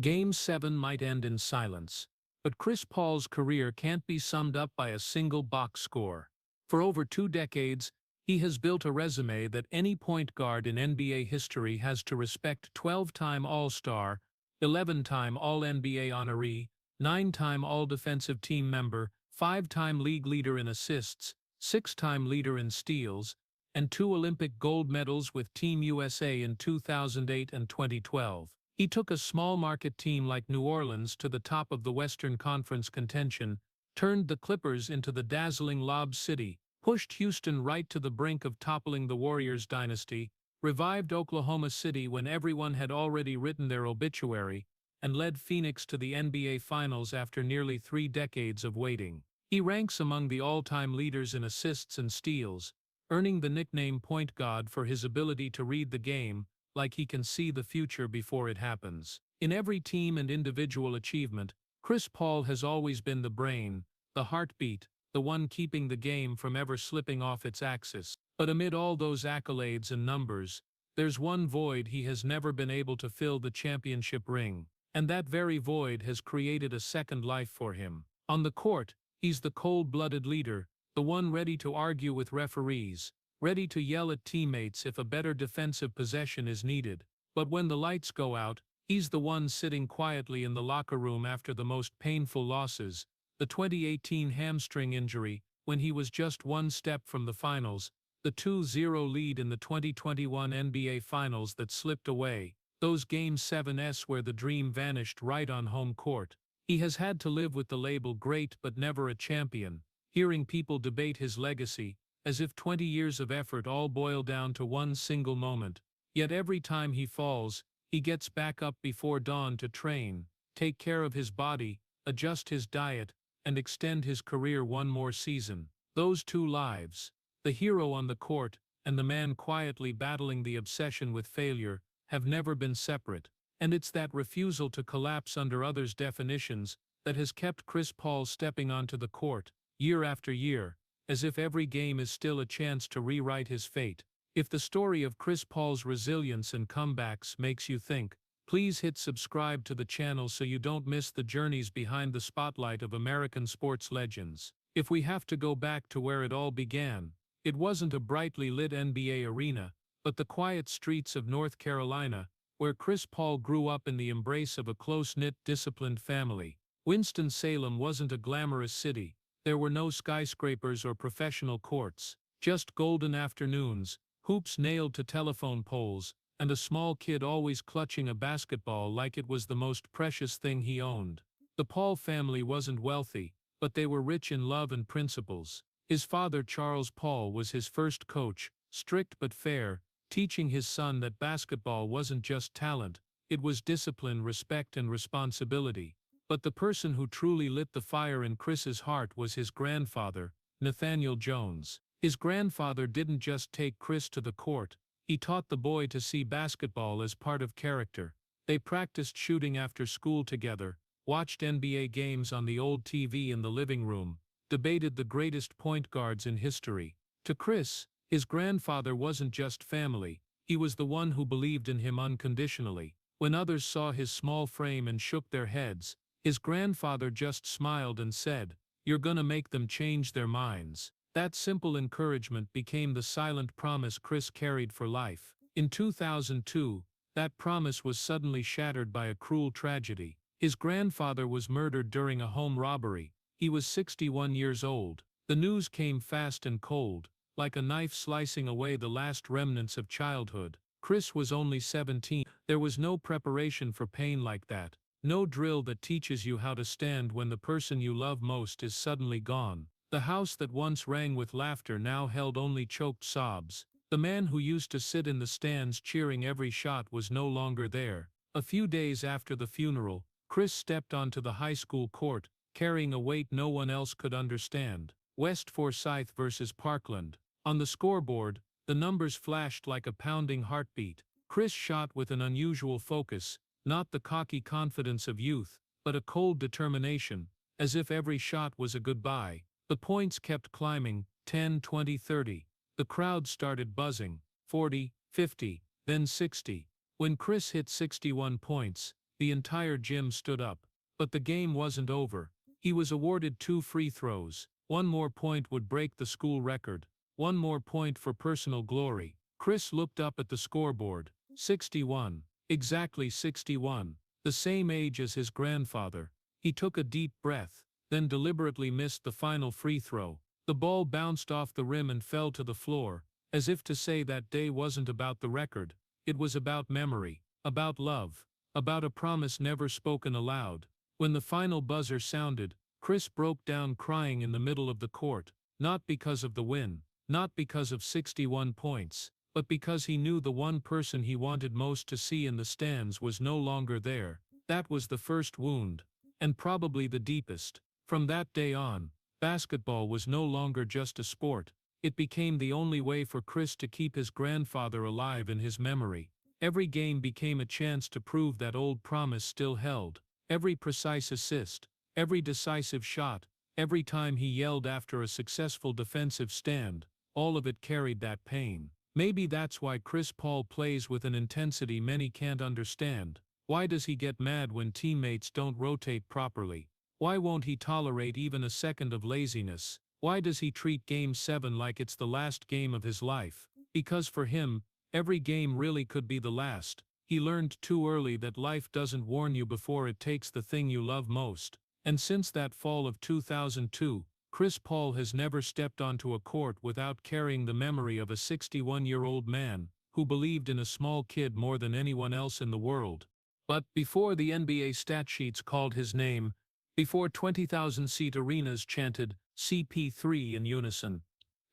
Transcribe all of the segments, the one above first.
Game 7 might end in silence, but Chris Paul's career can't be summed up by a single box score. For over 2 decades, he has built a resume that any point guard in NBA history has to respect: 12-time All-Star, 11-time All-NBA honoree, 9-time All-Defensive Team member, 5-time league leader in assists, 6-time leader in steals, and 2 Olympic gold medals with Team USA in 2008 and 2012. He took a small-market team like New Orleans to the top of the Western Conference contention, turned the Clippers into the dazzling Lob City, pushed Houston right to the brink of toppling the Warriors dynasty, revived Oklahoma City when everyone had already written their obituary, and led Phoenix to the NBA Finals after nearly 3 decades of waiting. He ranks among the all-time leaders in assists and steals, earning the nickname Point God for his ability to read the game like he can see the future before it happens. In every team and individual achievement, Chris Paul has always been the brain, the heartbeat, the one keeping the game from ever slipping off its axis. But amid all those accolades and numbers, there's one void he has never been able to fill: the championship ring. And that very void has created a second life for him. On the court, he's the cold-blooded leader, the one ready to argue with referees, ready to yell at teammates if a better defensive possession is needed. But when the lights go out, he's the one sitting quietly in the locker room after the most painful losses: the 2018 hamstring injury, when he was just one step from the finals, the 2-0 lead in the 2021 NBA Finals that slipped away, those Game 7s where the dream vanished right on home court. He has had to live with the label great but never a champion, hearing people debate his legacy, as if 20 years of effort all boil down to one single moment. Yet every time he falls, he gets back up before dawn to train, take care of his body, adjust his diet, and extend his career one more season. Those two lives, the hero on the court and the man quietly battling the obsession with failure, have never been separate. And it's that refusal to collapse under others' definitions that has kept Chris Paul stepping onto the court, year after year, as if every game is still a chance to rewrite his fate. If the story of Chris Paul's resilience and comebacks makes you think, please hit subscribe to the channel so you don't miss the journeys behind the spotlight of American sports legends. If we have to go back to where it all began, it wasn't a brightly lit NBA arena, but the quiet streets of North Carolina, where Chris Paul grew up in the embrace of a close-knit, disciplined family. Winston-Salem wasn't a glamorous city. There were no skyscrapers or professional courts, just golden afternoons, hoops nailed to telephone poles, and a small kid always clutching a basketball like it was the most precious thing he owned. The Paul family wasn't wealthy, but they were rich in love and principles. His father, Charles Paul, was his first coach, strict but fair, teaching his son that basketball wasn't just talent, it was discipline, respect, and responsibility. But the person who truly lit the fire in Chris's heart was his grandfather, Nathaniel Jones. His grandfather didn't just take Chris to the court, he taught the boy to see basketball as part of character. They practiced shooting after school together, watched NBA games on the old TV in the living room, debated the greatest point guards in history. To Chris, his grandfather wasn't just family, he was the one who believed in him unconditionally. When others saw his small frame and shook their heads, his grandfather just smiled and said, "You're gonna make them change their minds." That simple encouragement became the silent promise Chris carried for life. In 2002, that promise was suddenly shattered by a cruel tragedy. His grandfather was murdered during a home robbery. He was 61 years old. The news came fast and cold, like a knife slicing away the last remnants of childhood. Chris was only 17. There was no preparation for pain like that. No drill that teaches you how to stand when the person you love most is suddenly gone. The house that once rang with laughter now held only choked sobs. The man who used to sit in the stands cheering every shot was no longer there. A few days after the funeral, Chris stepped onto the high school court, carrying a weight no one else could understand. West Forsyth versus Parkland. On the scoreboard, the numbers flashed like a pounding heartbeat. Chris shot with an unusual focus, not the cocky confidence of youth, but a cold determination, as if every shot was a goodbye. The points kept climbing, 10, 20, 30. The crowd started buzzing, 40, 50, then 60. When Chris hit 61 points, The entire gym stood up. But the game wasn't over. He was awarded 2 free throws. One more point would break the school record. One more point for personal glory. Chris looked up at the scoreboard. 61. Exactly 61. The same age as his grandfather. He took a deep breath, then deliberately missed the final free throw. The ball bounced off the rim and fell to the floor, as if to say that day wasn't about the record. It was about memory, about love, about a promise never spoken aloud. When the final buzzer sounded, Chris broke down crying in the middle of the court, not because of the win, not because of 61 points, but because he knew the one person he wanted most to see in the stands was no longer there. That was the first wound, and probably the deepest. From that day on, basketball was no longer just a sport. It became the only way for Chris to keep his grandfather alive in his memory. Every game became a chance to prove that old promise still held. Every precise assist, every decisive shot, every time he yelled after a successful defensive stand, all of it carried that pain. Maybe that's why Chris Paul plays with an intensity many can't understand. Why does he get mad when teammates don't rotate properly? Why won't he tolerate even a second of laziness? Why does he treat Game 7 like it's the last game of his life? Because for him, every game really could be the last. He learned too early that life doesn't warn you before it takes the thing you love most. And since that fall of 2002, Chris Paul has never stepped onto a court without carrying the memory of a 61-year-old man who believed in a small kid more than anyone else in the world. But before the NBA stat sheets called his name, before 20,000-seat arenas chanted CP3 in unison,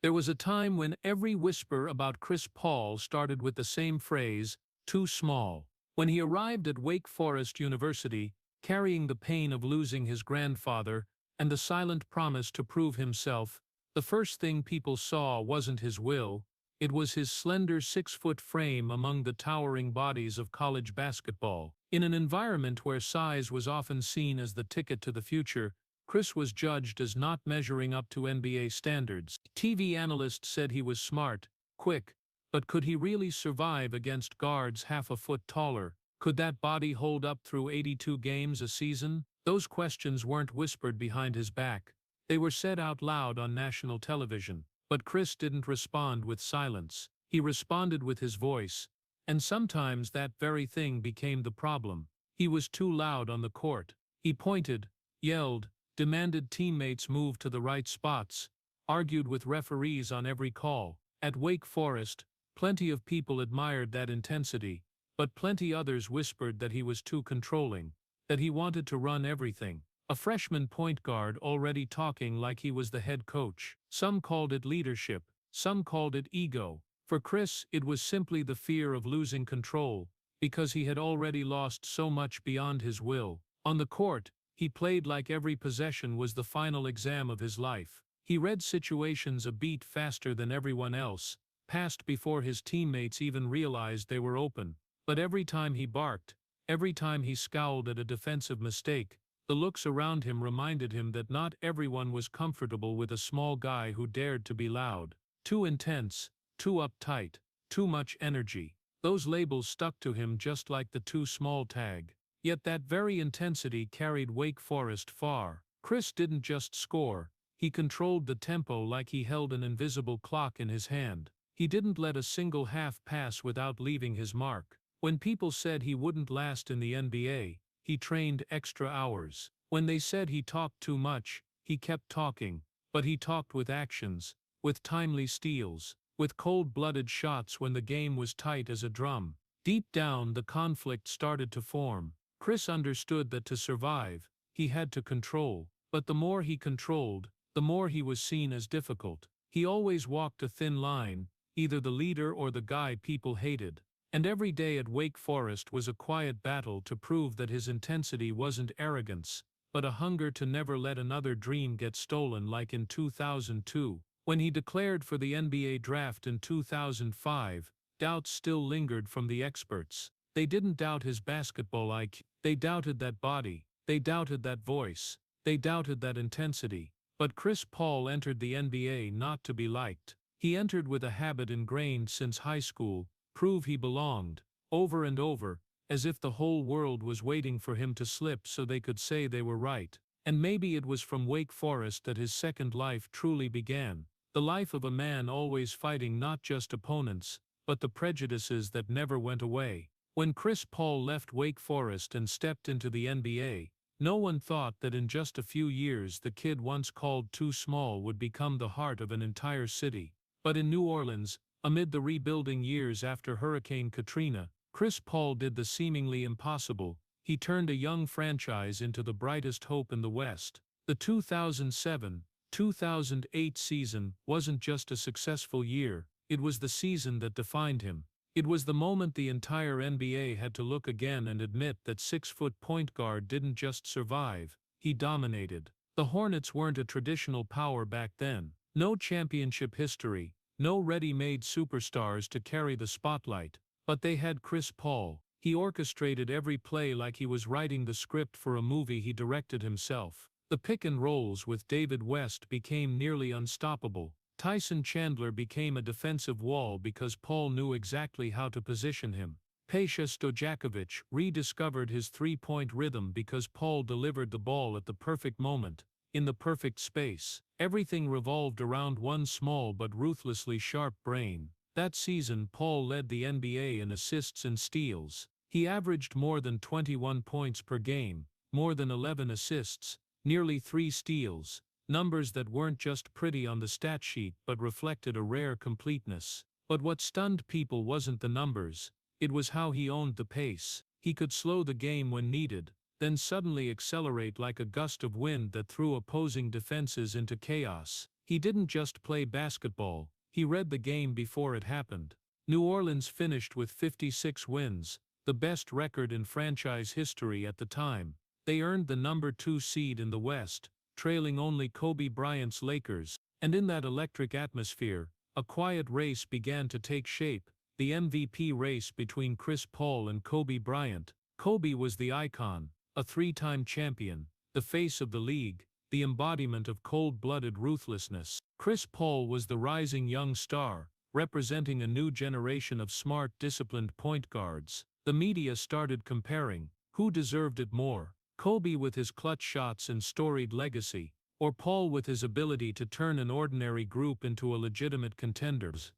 there was a time when every whisper about Chris Paul started with the same phrase, too small. When he arrived at Wake Forest University, carrying the pain of losing his grandfather and the silent promise to prove himself, the first thing people saw wasn't his will, it was his slender 6-foot frame among the towering bodies of college basketball. In an environment where size was often seen as the ticket to the future, Chris was judged as not measuring up to NBA standards. TV analysts said he was smart, quick, but could he really survive against guards half a foot taller? Could that body hold up through 82 games a season? Those questions weren't whispered behind his back. They were said out loud on national television. But Chris didn't respond with silence. He responded with his voice. And sometimes that very thing became the problem. He was too loud on the court. He pointed, yelled, demanded teammates move to the right spots, argued with referees on every call. At Wake Forest, plenty of people admired that intensity, but plenty others whispered that he was too controlling, that he wanted to run everything. A freshman point guard already talking like he was the head coach. Some called it leadership, some called it ego. For Chris, it was simply the fear of losing control, because he had already lost so much beyond his will. On the court, he played like every possession was the final exam of his life. He read situations a beat faster than everyone else, passed before his teammates even realized they were open. But every time he barked, every time he scowled at a defensive mistake, the looks around him reminded him that not everyone was comfortable with a small guy who dared to be loud. Too intense, too uptight, too much energy. Those labels stuck to him just like the too small tag. Yet that very intensity carried Wake Forest far. Chris didn't just score, he controlled the tempo like he held an invisible clock in his hand. He didn't let a single half pass without leaving his mark. When people said he wouldn't last in the NBA, he trained extra hours. When they said he talked too much, he kept talking, but he talked with actions, with timely steals, with cold-blooded shots when the game was tight as a drum. Deep down, the conflict started to form. Chris understood that to survive, he had to control, but the more he controlled, the more he was seen as difficult. He always walked a thin line, either the leader or the guy people hated. And every day at Wake Forest was a quiet battle to prove that his intensity wasn't arrogance, but a hunger to never let another dream get stolen. Like in 2002, when he declared for the NBA draft in 2005, doubts still lingered from the experts. They didn't doubt his basketball IQ, they doubted that body, they doubted that voice, they doubted that intensity. But Chris Paul entered the NBA not to be liked. He entered with a habit ingrained since high school: prove he belonged. Over and over, as if the whole world was waiting for him to slip so they could say they were right. And maybe it was from Wake Forest that his second life truly began, the life of a man always fighting not just opponents, but the prejudices that never went away. When Chris Paul left Wake Forest and stepped into the NBA, no one thought that in just a few years the kid once called too small would become the heart of an entire city. But in New Orleans, amid the rebuilding years after Hurricane Katrina, Chris Paul did the seemingly impossible. He turned a young franchise into the brightest hope in the West. The 2007-2008 season wasn't just a successful year, it was the season that defined him. It was the moment the entire NBA had to look again and admit that 6-foot point guard didn't just survive, he dominated. The Hornets weren't a traditional power back then. No championship history, no ready-made superstars to carry the spotlight, but they had Chris Paul. He orchestrated every play like he was writing the script for a movie he directed himself. The pick and rolls with David West became nearly unstoppable. Tyson Chandler became a defensive wall because Paul knew exactly how to position him. Peja Stojakovic rediscovered his three-point rhythm because Paul delivered the ball at the perfect moment, in the perfect space. Everything revolved around one small but ruthlessly sharp brain. That season Paul led the NBA in assists and steals. He averaged more than 21 points per game, more than 11 assists, nearly 3 steals, numbers that weren't just pretty on the stat sheet but reflected a rare completeness. But what stunned people wasn't the numbers, it was how he owned the pace. He could slow the game when needed, then suddenly accelerate like a gust of wind that threw opposing defenses into chaos. He didn't just play basketball, he read the game before it happened. New Orleans finished with 56 wins, the best record in franchise history at the time. They earned the number 2 seed in the West, trailing only Kobe Bryant's Lakers, and in that electric atmosphere, a quiet race began to take shape, the MVP race between Chris Paul and Kobe Bryant. Kobe was the icon, a 3-time champion, the face of the league, the embodiment of cold-blooded ruthlessness. Chris Paul was the rising young star, representing a new generation of smart, disciplined point guards. The media started comparing, who deserved it more? Kobe with his clutch shots and storied legacy, or Paul with his ability to turn an ordinary group into a legitimate contenders.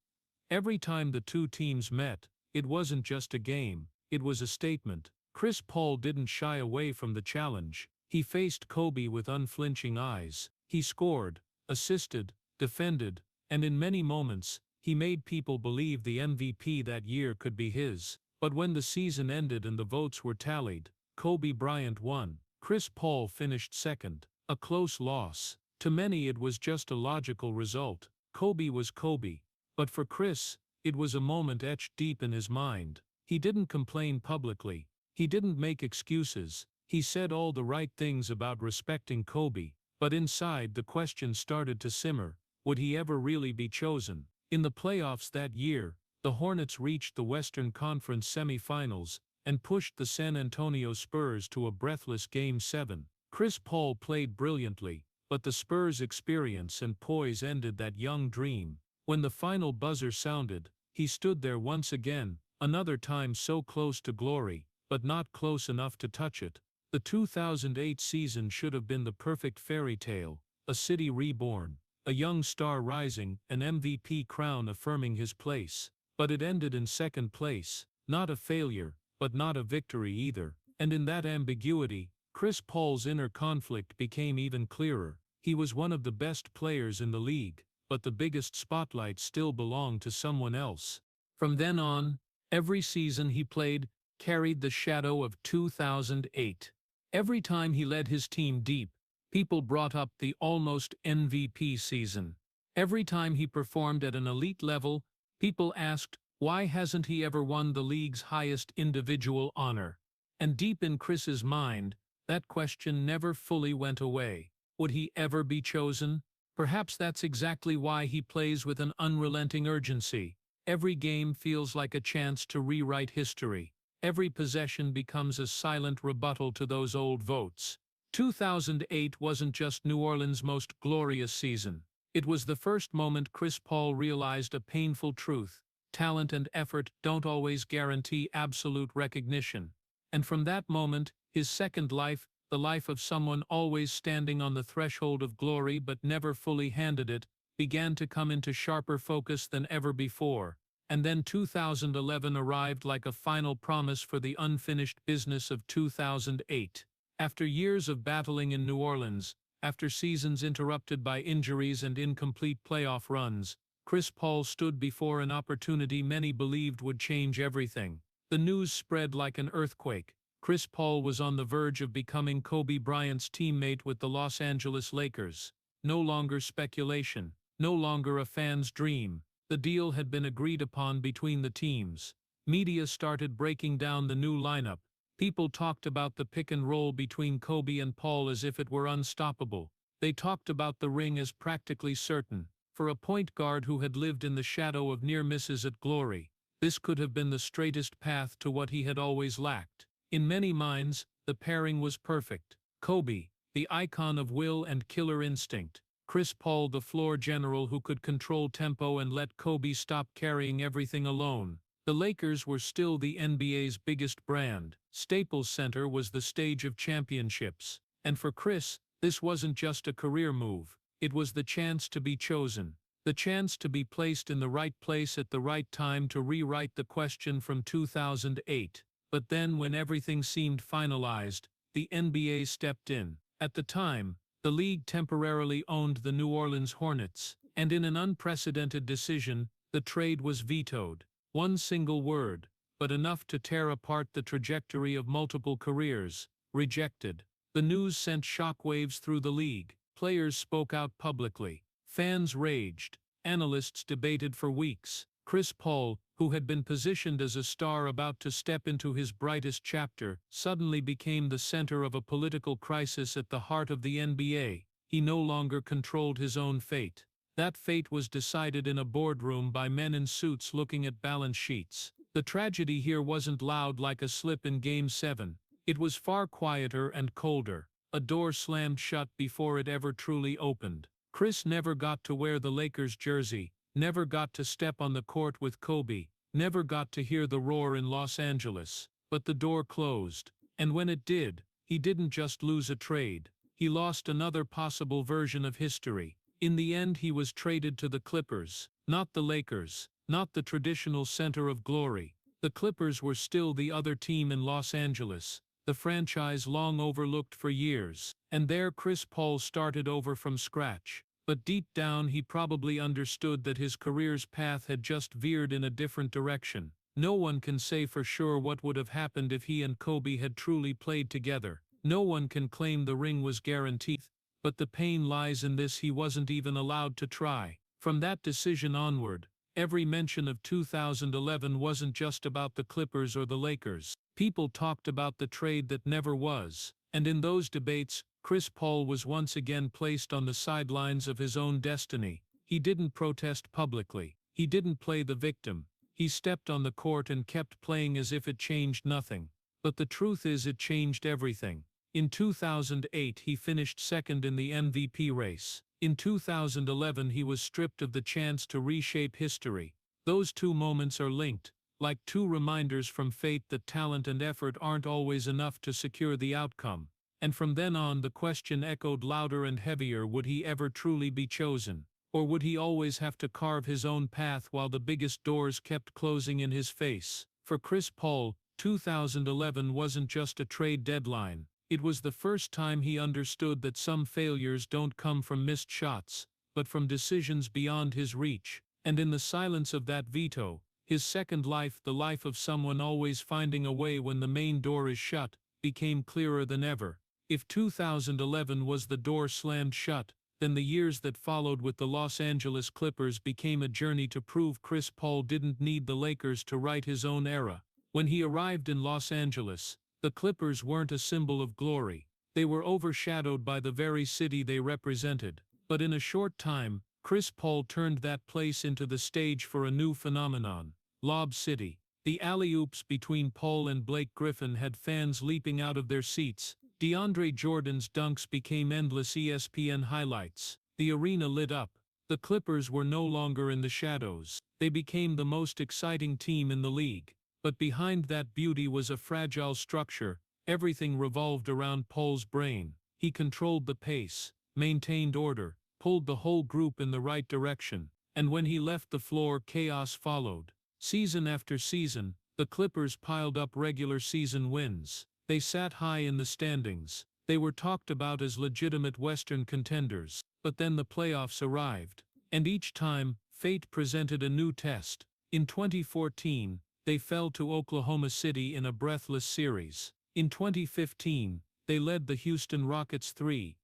Every time the two teams met, it wasn't just a game, it was a statement. Chris Paul didn't shy away from the challenge. He faced Kobe with unflinching eyes. He scored, assisted, defended, and in many moments, he made people believe the MVP that year could be his. But when the season ended and the votes were tallied, Kobe Bryant won. Chris Paul finished second, a close loss. To many it was just a logical result. Kobe was Kobe. But for Chris, it was a moment etched deep in his mind. He didn't complain publicly. He didn't make excuses. He said all the right things about respecting Kobe. But inside the question started to simmer. Would he ever really be chosen? In the playoffs that year, the Hornets reached the Western Conference semifinals and pushed the San Antonio Spurs to a breathless Game 7. Chris Paul played brilliantly, but the Spurs' experience and poise ended that young dream. When the final buzzer sounded, he stood there once again, another time so close to glory, but not close enough to touch it. The 2008 season should have been the perfect fairy tale, a city reborn, a young star rising, an MVP crown affirming his place. But it ended in second place, not a failure, but not a victory either. And in that ambiguity, Chris Paul's inner conflict became even clearer. He was one of the best players in the league, but the biggest spotlight still belonged to someone else. From then on, every season he played carried the shadow of 2008. Every time he led his team deep, people brought up the almost MVP season. Every time he performed at an elite level, people asked, why hasn't he ever won the league's highest individual honor? And deep in Chris's mind, that question never fully went away. Would he ever be chosen? Perhaps that's exactly why he plays with an unrelenting urgency. Every game feels like a chance to rewrite history. Every possession becomes a silent rebuttal to those old votes. 2008 wasn't just New Orleans' most glorious season. It was the first moment Chris Paul realized a painful truth. Talent and effort don't always guarantee absolute recognition. And from that moment, his second life, the life of someone always standing on the threshold of glory but never fully handed it, began to come into sharper focus than ever before. And then 2011 arrived like a final promise for the unfinished business of 2008. After years of battling in New Orleans, after seasons interrupted by injuries and incomplete playoff runs, Chris Paul stood before an opportunity many believed would change everything. The news spread like an earthquake. Chris Paul was on the verge of becoming Kobe Bryant's teammate with the Los Angeles Lakers. No longer speculation, no longer a fan's dream. The deal had been agreed upon between the teams. Media started breaking down the new lineup. People talked about the pick and roll between Kobe and Paul as if it were unstoppable. They talked about the ring as practically certain. For a point guard who had lived in the shadow of near misses at glory, this could have been the straightest path to what he had always lacked. In many minds, the pairing was perfect. Kobe, the icon of will and killer instinct. Chris Paul, the floor general who could control tempo and let Kobe stop carrying everything alone. The Lakers were still the NBA's biggest brand. Staples Center was the stage of championships. And for Chris, this wasn't just a career move. It was the chance to be chosen. The chance to be placed in the right place at the right time to rewrite the question from 2008. But then when everything seemed finalized, the NBA stepped in. At the time, the league temporarily owned the New Orleans Hornets, and in an unprecedented decision, the trade was vetoed. One single word, but enough to tear apart the trajectory of multiple careers. Rejected. The news sent shockwaves through the league. Players spoke out publicly. Fans raged. Analysts debated for weeks. Chris Paul, who had been positioned as a star about to step into his brightest chapter, suddenly became the center of a political crisis at the heart of the NBA. He no longer controlled his own fate. That fate was decided in a boardroom by men in suits looking at balance sheets. The tragedy here wasn't loud like a slip in Game 7. It was far quieter and colder. A door slammed shut before it ever truly opened. Chris never got to wear the Lakers jersey, never got to step on the court with Kobe, never got to hear the roar in Los Angeles. But the door closed. And when it did, he didn't just lose a trade. He lost another possible version of history. In the end, he was traded to the Clippers, not the Lakers, not the traditional center of glory. The Clippers were still the other team in Los Angeles, the franchise long overlooked for years. And there Chris Paul started over from scratch. But deep down he probably understood that his career's path had just veered in a different direction. No one can say for sure what would have happened if he and Kobe had truly played together. No one can claim the ring was guaranteed. But the pain lies in this: he wasn't even allowed to try. From that decision onward, every mention of 2011 wasn't just about the Clippers or the Lakers. People talked about the trade that never was. And in those debates, Chris Paul was once again placed on the sidelines of his own destiny. He didn't protest publicly. He didn't play the victim. He stepped on the court and kept playing as if it changed nothing. But the truth is, it changed everything. In 2008 he finished second in the MVP race. In 2011 he was stripped of the chance to reshape history. Those two moments are linked, like two reminders from fate that talent and effort aren't always enough to secure the outcome. And from then on the question echoed louder and heavier: would he ever truly be chosen? Or would he always have to carve his own path while the biggest doors kept closing in his face? For Chris Paul, 2011 wasn't just a trade deadline. It was the first time he understood that some failures don't come from missed shots, but from decisions beyond his reach. And in the silence of that veto, his second life, the life of someone always finding a way when the main door is shut, became clearer than ever. If 2011 was the door slammed shut, then the years that followed with the Los Angeles Clippers became a journey to prove Chris Paul didn't need the Lakers to write his own era. When he arrived in Los Angeles, the Clippers weren't a symbol of glory. They were overshadowed by the very city they represented. But in a short time, Chris Paul turned that place into the stage for a new phenomenon: Lob City. The alley-oops between Paul and Blake Griffin had fans leaping out of their seats. DeAndre Jordan's dunks became endless ESPN highlights. The arena lit up. The Clippers were no longer in the shadows. They became the most exciting team in the league. But behind that beauty was a fragile structure. Everything revolved around Paul's brain. He controlled the pace, maintained order, pulled the whole group in the right direction. And when he left the floor, chaos followed. Season after season, the Clippers piled up regular season wins. They sat high in the standings. They were talked about as legitimate Western contenders. But then the playoffs arrived. And each time, fate presented a new test. In 2014, they fell to Oklahoma City in a breathless series. In 2015, they led the Houston Rockets 3-1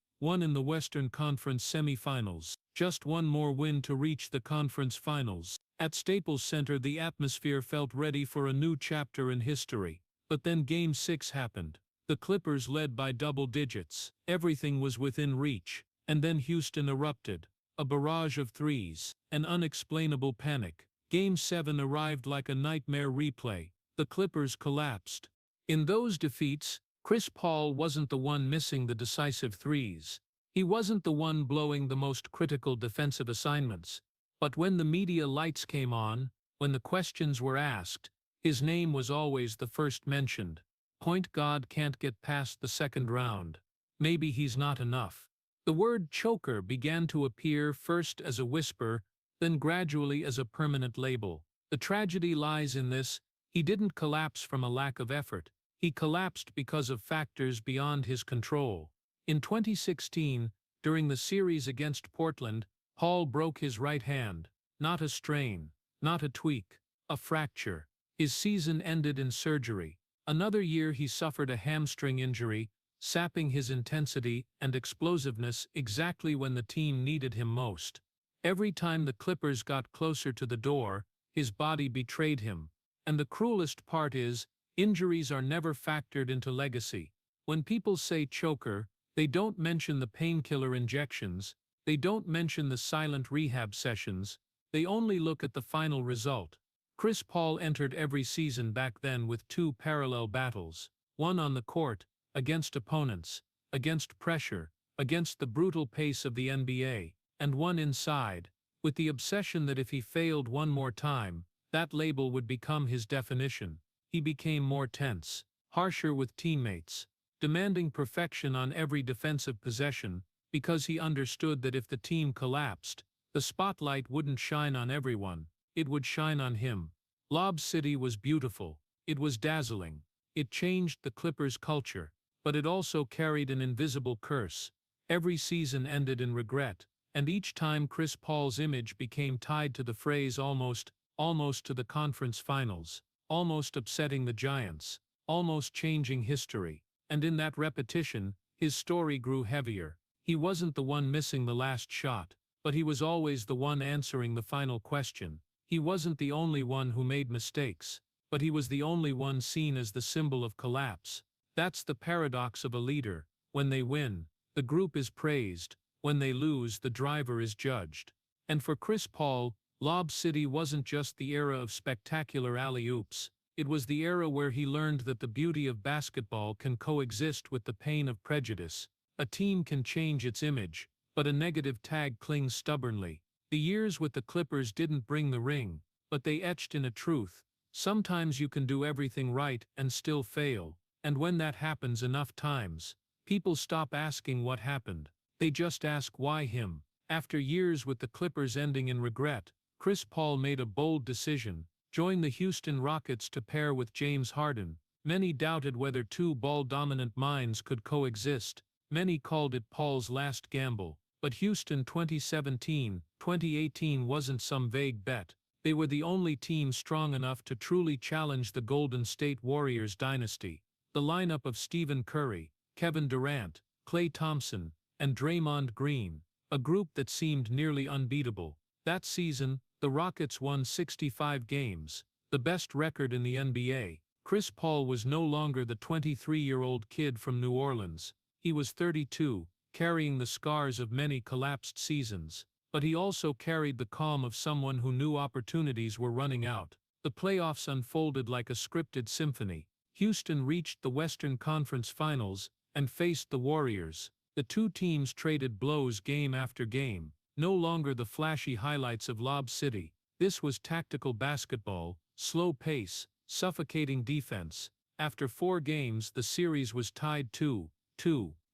in the Western Conference semifinals. Just one more win to reach the conference finals. At Staples Center, the atmosphere felt ready for a new chapter in history. But then Game 6 happened. The Clippers led by double digits. Everything was within reach. And then Houston erupted. A barrage of threes. An unexplainable panic. Game 7 arrived like a nightmare replay. The Clippers collapsed. In those defeats, Chris Paul wasn't the one missing the decisive threes. He wasn't the one blowing the most critical defensive assignments. But when the media lights came on, when the questions were asked, his name was always the first mentioned. Point guard can't get past the second round. Maybe he's not enough. The word choker began to appear first as a whisper, then gradually as a permanent label. The tragedy lies in this: he didn't collapse from a lack of effort. He collapsed because of factors beyond his control. In 2016, during the series against Portland, Paul broke his right hand. Not a strain, not a tweak, a fracture. His season ended in surgery. Another year he suffered a hamstring injury, sapping his intensity and explosiveness exactly when the team needed him most. Every time the Clippers got closer to the door, his body betrayed him. And the cruelest part is, injuries are never factored into legacy. When people say choker, they don't mention the painkiller injections, they don't mention the silent rehab sessions, they only look at the final result. Chris Paul entered every season back then with two parallel battles, one on the court, against opponents, against pressure, against the brutal pace of the NBA, and one inside, with the obsession that if he failed one more time, that label would become his definition. He became more tense, harsher with teammates, demanding perfection on every defensive possession, because he understood that if the team collapsed, the spotlight wouldn't shine on everyone, it would shine on him. Lob City was beautiful, it was dazzling, it changed the Clippers' culture, but it also carried an invisible curse. Every season ended in regret, and each time Chris Paul's image became tied to the phrase almost to the conference finals, almost upsetting the Giants, almost changing history. And in that repetition, his story grew heavier. He wasn't the one missing the last shot, but he was always the one answering the final question. He wasn't the only one who made mistakes, but he was the only one seen as the symbol of collapse. That's the paradox of a leader. When they win, the group is praised. When they lose, the driver is judged. And for Chris Paul, Lob City wasn't just the era of spectacular alley-oops. It was the era where he learned that the beauty of basketball can coexist with the pain of prejudice. A team can change its image, but a negative tag clings stubbornly. The years with the Clippers didn't bring the ring, but they etched in a truth. Sometimes you can do everything right and still fail. And when that happens enough times, people stop asking what happened. They just ask why him. After years with the Clippers ending in regret, Chris Paul made a bold decision: join the Houston Rockets to pair with James Harden. Many doubted whether two ball-dominant minds could coexist. Many called it Paul's last gamble. But Houston 2017-2018 wasn't some vague bet. They were the only team strong enough to truly challenge the Golden State Warriors dynasty. The lineup of Stephen Curry, Kevin Durant, Klay Thompson, and Draymond Green, a group that seemed nearly unbeatable. That season, the Rockets won 65 games, the best record in the NBA. Chris Paul was no longer the 23-year-old kid from New Orleans. He was 32, carrying the scars of many collapsed seasons. But he also carried the calm of someone who knew opportunities were running out. The playoffs unfolded like a scripted symphony. Houston reached the Western Conference Finals and faced the Warriors. The two teams traded blows game after game, no longer the flashy highlights of Lob City. This was tactical basketball, slow pace, suffocating defense. After 4 games, the series was tied 2-2.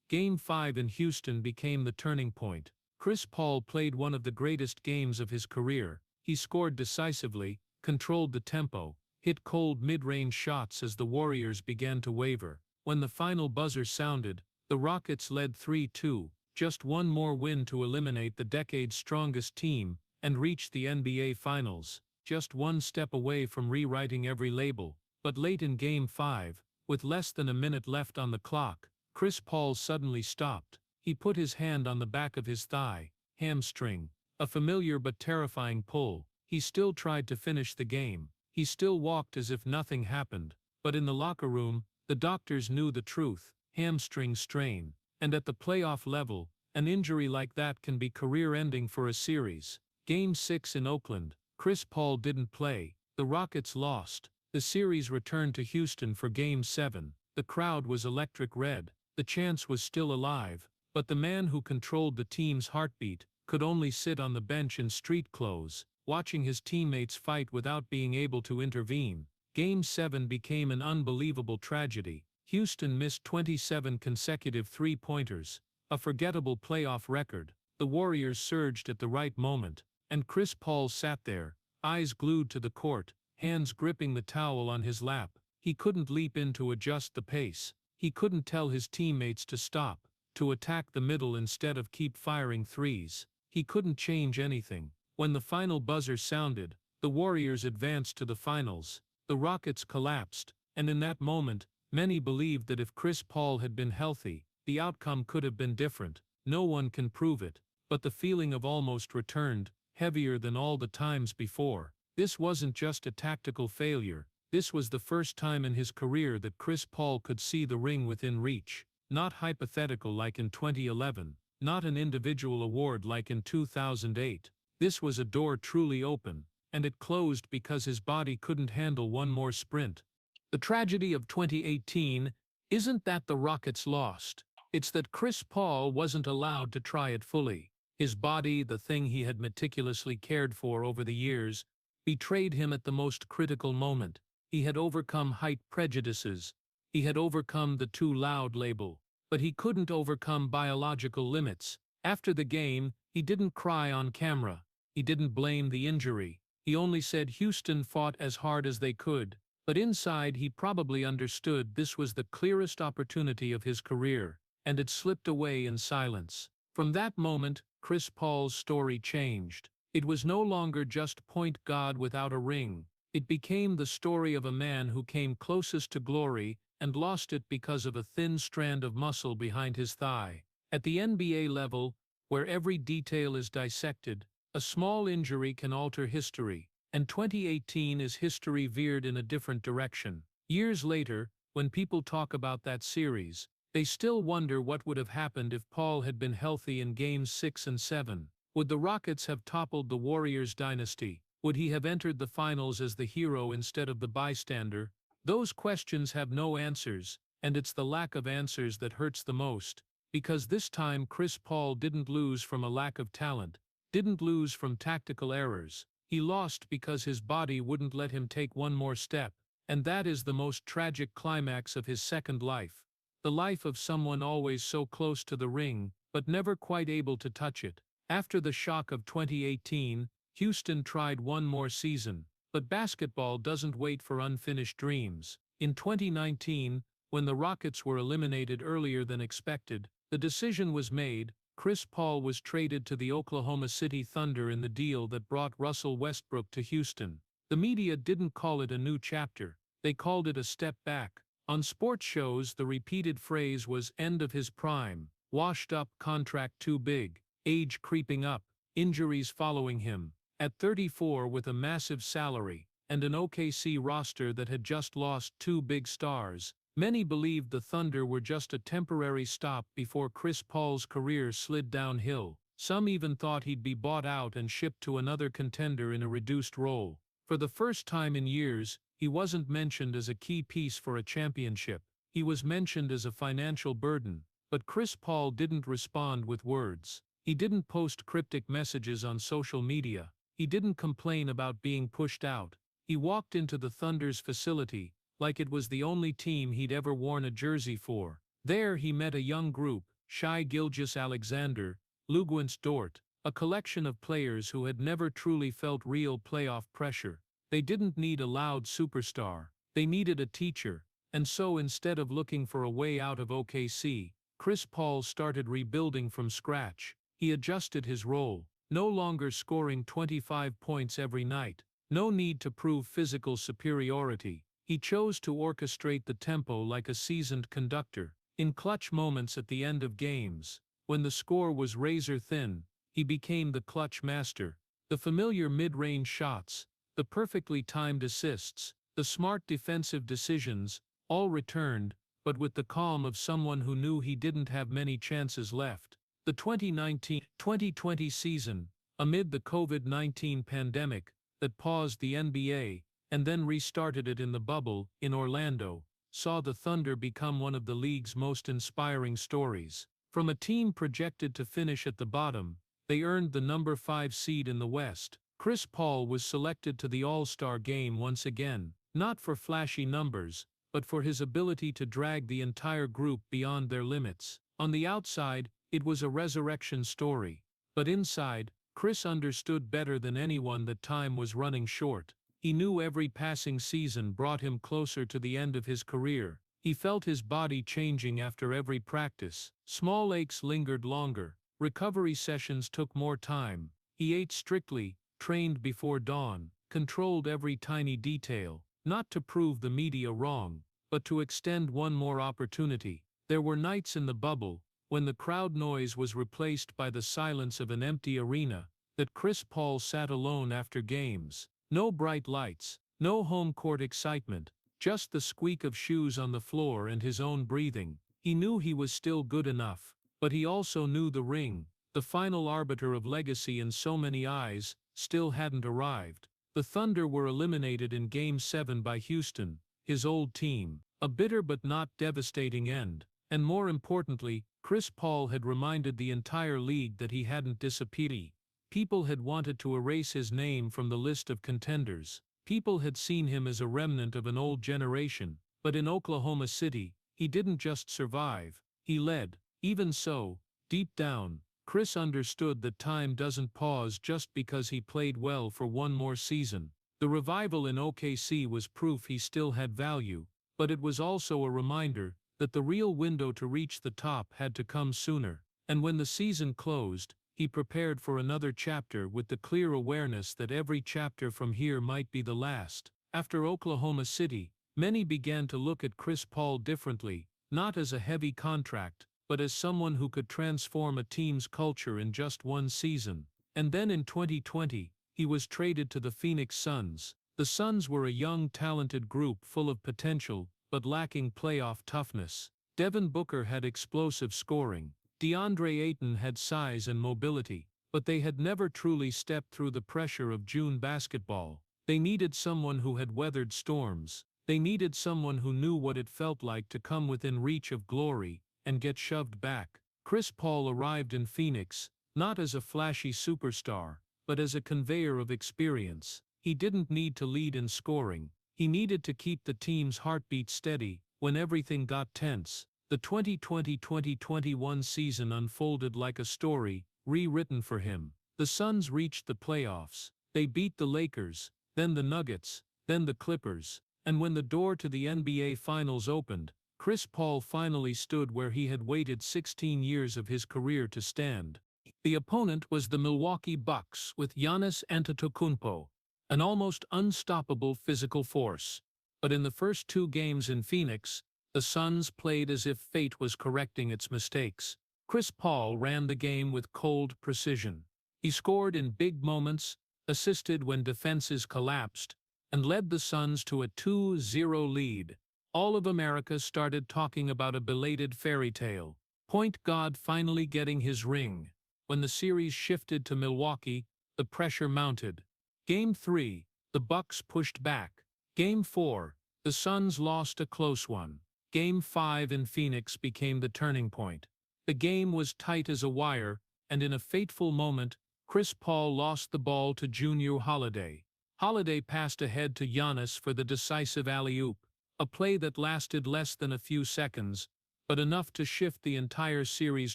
Game 5 in Houston became the turning point. Chris Paul played one of the greatest games of his career. He scored decisively, controlled the tempo, hit cold mid-range shots as the Warriors began to waver. When the final buzzer sounded, the Rockets led 3-2, just one more win to eliminate the decade's strongest team and reach the NBA Finals, just one step away from rewriting every label. But late in Game 5, with less than a minute left on the clock, Chris Paul suddenly stopped. He put his hand on the back of his thigh, hamstring, a familiar but terrifying pull. He still tried to finish the game. He still walked as if nothing happened. But in the locker room, the doctors knew the truth: hamstring strain. And at the playoff level, an injury like that can be career-ending for a series. Game 6 in Oakland, Chris Paul didn't play. The Rockets lost. The series returned to Houston for Game 7. The crowd was electric red. The chance was still alive. But the man who controlled the team's heartbeat could only sit on the bench in street clothes, watching his teammates fight without being able to intervene. Game 7 became an unbelievable tragedy. Houston missed 27 consecutive three-pointers, a forgettable playoff record. The Warriors surged at the right moment, and Chris Paul sat there, eyes glued to the court, hands gripping the towel on his lap. He couldn't leap in to adjust the pace. He couldn't tell his teammates to stop, to attack the middle instead of keep firing threes. He couldn't change anything. When the final buzzer sounded, the Warriors advanced to the finals. The Rockets collapsed, and in that moment, many believed that if Chris Paul had been healthy, the outcome could have been different. No one can prove it, but the feeling of almost returned, heavier than all the times before. This wasn't just a tactical failure. This was the first time in his career that Chris Paul could see the ring within reach. Not hypothetical like in 2011, not an individual award like in 2008. This was a door truly open, and it closed because his body couldn't handle one more sprint. The tragedy of 2018 isn't that the Rockets lost. It's that Chris Paul wasn't allowed to try it fully. His body, the thing he had meticulously cared for over the years, betrayed him at the most critical moment. He had overcome height prejudices. He had overcome the too loud label. But he couldn't overcome biological limits. After the game, he didn't cry on camera. He didn't blame the injury. He only said Houston fought as hard as they could. But inside he probably understood this was the clearest opportunity of his career, and it slipped away in silence. From that moment, Chris Paul's story changed. It was no longer just point guard without a ring. It became the story of a man who came closest to glory and lost it because of a thin strand of muscle behind his thigh. At the NBA level, where every detail is dissected, a small injury can alter history, and 2018 is history veered in a different direction. Years later, when people talk about that series, they still wonder what would have happened if Paul had been healthy in Games 6 and 7. Would the Rockets have toppled the Warriors' dynasty? Would he have entered the finals as the hero instead of the bystander? Those questions have no answers, and it's the lack of answers that hurts the most, because this time Chris Paul didn't lose from a lack of talent, didn't lose from tactical errors. He lost because his body wouldn't let him take one more step, and that is the most tragic climax of his second life. The life of someone always so close to the ring, but never quite able to touch it. After the shock of 2018, Houston tried one more season. But basketball doesn't wait for unfinished dreams. In 2019, when the Rockets were eliminated earlier than expected, the decision was made. Chris Paul was traded to the Oklahoma City Thunder in the deal that brought Russell Westbrook to Houston. The media didn't call it a new chapter. They called it a step back. On sports shows, the repeated phrase was "end of his prime," "washed up contract too big," "age creeping up," "injuries following him." At 34 with a massive salary, and an OKC roster that had just lost 2 big stars, many believed the Thunder were just a temporary stop before Chris Paul's career slid downhill. Some even thought he'd be bought out and shipped to another contender in a reduced role. For the first time in years, he wasn't mentioned as a key piece for a championship. He was mentioned as a financial burden, but Chris Paul didn't respond with words. He didn't post cryptic messages on social media. He didn't complain about being pushed out. He walked into the Thunder's facility, like it was the only team he'd ever worn a jersey for. There he met a young group, Shai Gilgeous-Alexander, Luguentz Dort, a collection of players who had never truly felt real playoff pressure. They didn't need a loud superstar, they needed a teacher, and so instead of looking for a way out of OKC, Chris Paul started rebuilding from scratch. He adjusted his role, no longer scoring 25 points every night. No need to prove physical superiority. He chose to orchestrate the tempo like a seasoned conductor. In clutch moments at the end of games, when the score was razor-thin, he became the clutch master. The familiar mid-range shots, the perfectly timed assists, the smart defensive decisions, all returned, but with the calm of someone who knew he didn't have many chances left. The 2019-2020 season, amid the COVID-19 pandemic that paused the NBA and then restarted it in the bubble in Orlando, saw the Thunder become one of the league's most inspiring stories. From a team projected to finish at the bottom, they earned the number 5 seed in the West. Chris Paul was selected to the All-Star game once again, not for flashy numbers, but for his ability to drag the entire group beyond their limits. On the outside, it was a resurrection story, but inside, Chris understood better than anyone that time was running short. He knew every passing season brought him closer to the end of his career. He felt his body changing after every practice. Small aches lingered longer. Recovery sessions took more time. He ate strictly, trained before dawn, controlled every tiny detail, not to prove the media wrong, but to extend one more opportunity. There were nights in the bubble, when the crowd noise was replaced by the silence of an empty arena, that Chris Paul sat alone after games. No bright lights, no home court excitement, just the squeak of shoes on the floor and his own breathing. He knew he was still good enough, but he also knew the ring, the final arbiter of legacy in so many eyes, still hadn't arrived. The Thunder were eliminated in Game 7 by Houston, his old team, a bitter but not devastating end. And more importantly, Chris Paul had reminded the entire league that he hadn't disappeared. People had wanted to erase his name from the list of contenders. People had seen him as a remnant of an old generation. But in Oklahoma City, he didn't just survive, he led. Even so, deep down, Chris understood that time doesn't pause just because he played well for one more season. The revival in OKC was proof he still had value, but it was also a reminder that the real window to reach the top had to come sooner. And when the season closed, he prepared for another chapter with the clear awareness that every chapter from here might be the last. After Oklahoma City, many began to look at Chris Paul differently, not as a heavy contract, but as someone who could transform a team's culture in just one season. And then in 2020, he was traded to the Phoenix Suns. The Suns were a young, talented group full of potential, but lacking playoff toughness. Devin Booker had explosive scoring. DeAndre Ayton had size and mobility, but they had never truly stepped through the pressure of June basketball. They needed someone who had weathered storms. They needed someone who knew what it felt like to come within reach of glory and get shoved back. Chris Paul arrived in Phoenix, not as a flashy superstar, but as a conveyor of experience. He didn't need to lead in scoring. He needed to keep the team's heartbeat steady when everything got tense. The 2020-2021 season unfolded like a story, rewritten for him. The Suns reached the playoffs. They beat the Lakers, then the Nuggets, then the Clippers. And when the door to the NBA Finals opened, Chris Paul finally stood where he had waited 16 years of his career to stand. The opponent was the Milwaukee Bucks with Giannis Antetokounmpo, an almost unstoppable physical force. But in the first 2 games in Phoenix, the Suns played as if fate was correcting its mistakes. Chris Paul ran the game with cold precision. He scored in big moments, assisted when defenses collapsed, and led the Suns to a 2-0 lead. All of America started talking about a belated fairy tale. Point guard finally getting his ring. When the series shifted to Milwaukee, the pressure mounted. Game 3, the Bucks pushed back. Game 4, the Suns lost a close one. Game 5 in Phoenix became the turning point. The game was tight as a wire, and in a fateful moment, Chris Paul lost the ball to Junior Holiday. Holiday passed ahead to Giannis for the decisive alley-oop, a play that lasted less than a few seconds, but enough to shift the entire series'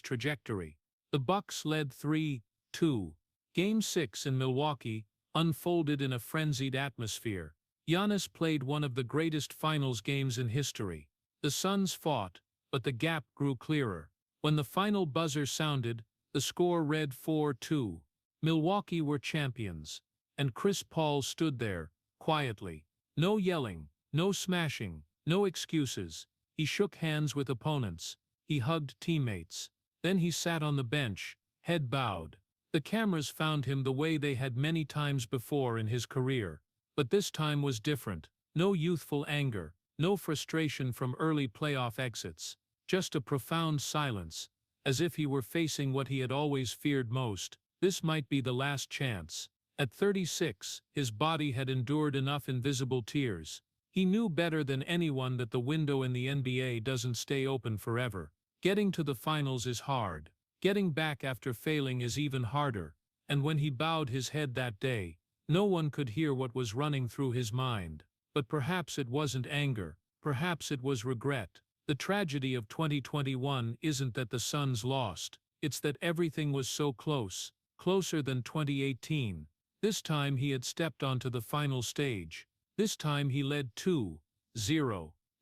trajectory. The Bucks led 3-2. Game 6 in Milwaukee unfolded in a frenzied atmosphere. Giannis played one of the greatest finals games in history. The Suns fought, but the gap grew clearer. When the final buzzer sounded, the score read 4-2. Milwaukee were champions, and Chris Paul stood there, quietly. No yelling, no smashing, no excuses. He shook hands with opponents. He hugged teammates. Then he sat on the bench, head bowed. The cameras found him the way they had many times before in his career. But this time was different. No youthful anger, no frustration from early playoff exits. Just a profound silence, as if he were facing what he had always feared most. This might be the last chance. At 36, his body had endured enough invisible tears. He knew better than anyone that the window in the NBA doesn't stay open forever. Getting to the finals is hard. Getting back after failing is even harder. And when he bowed his head that day, no one could hear what was running through his mind. But perhaps it wasn't anger. Perhaps it was regret. The tragedy of 2021 isn't that the Suns lost. It's that everything was so close. Closer than 2018. This time he had stepped onto the final stage. This time he led 2-0.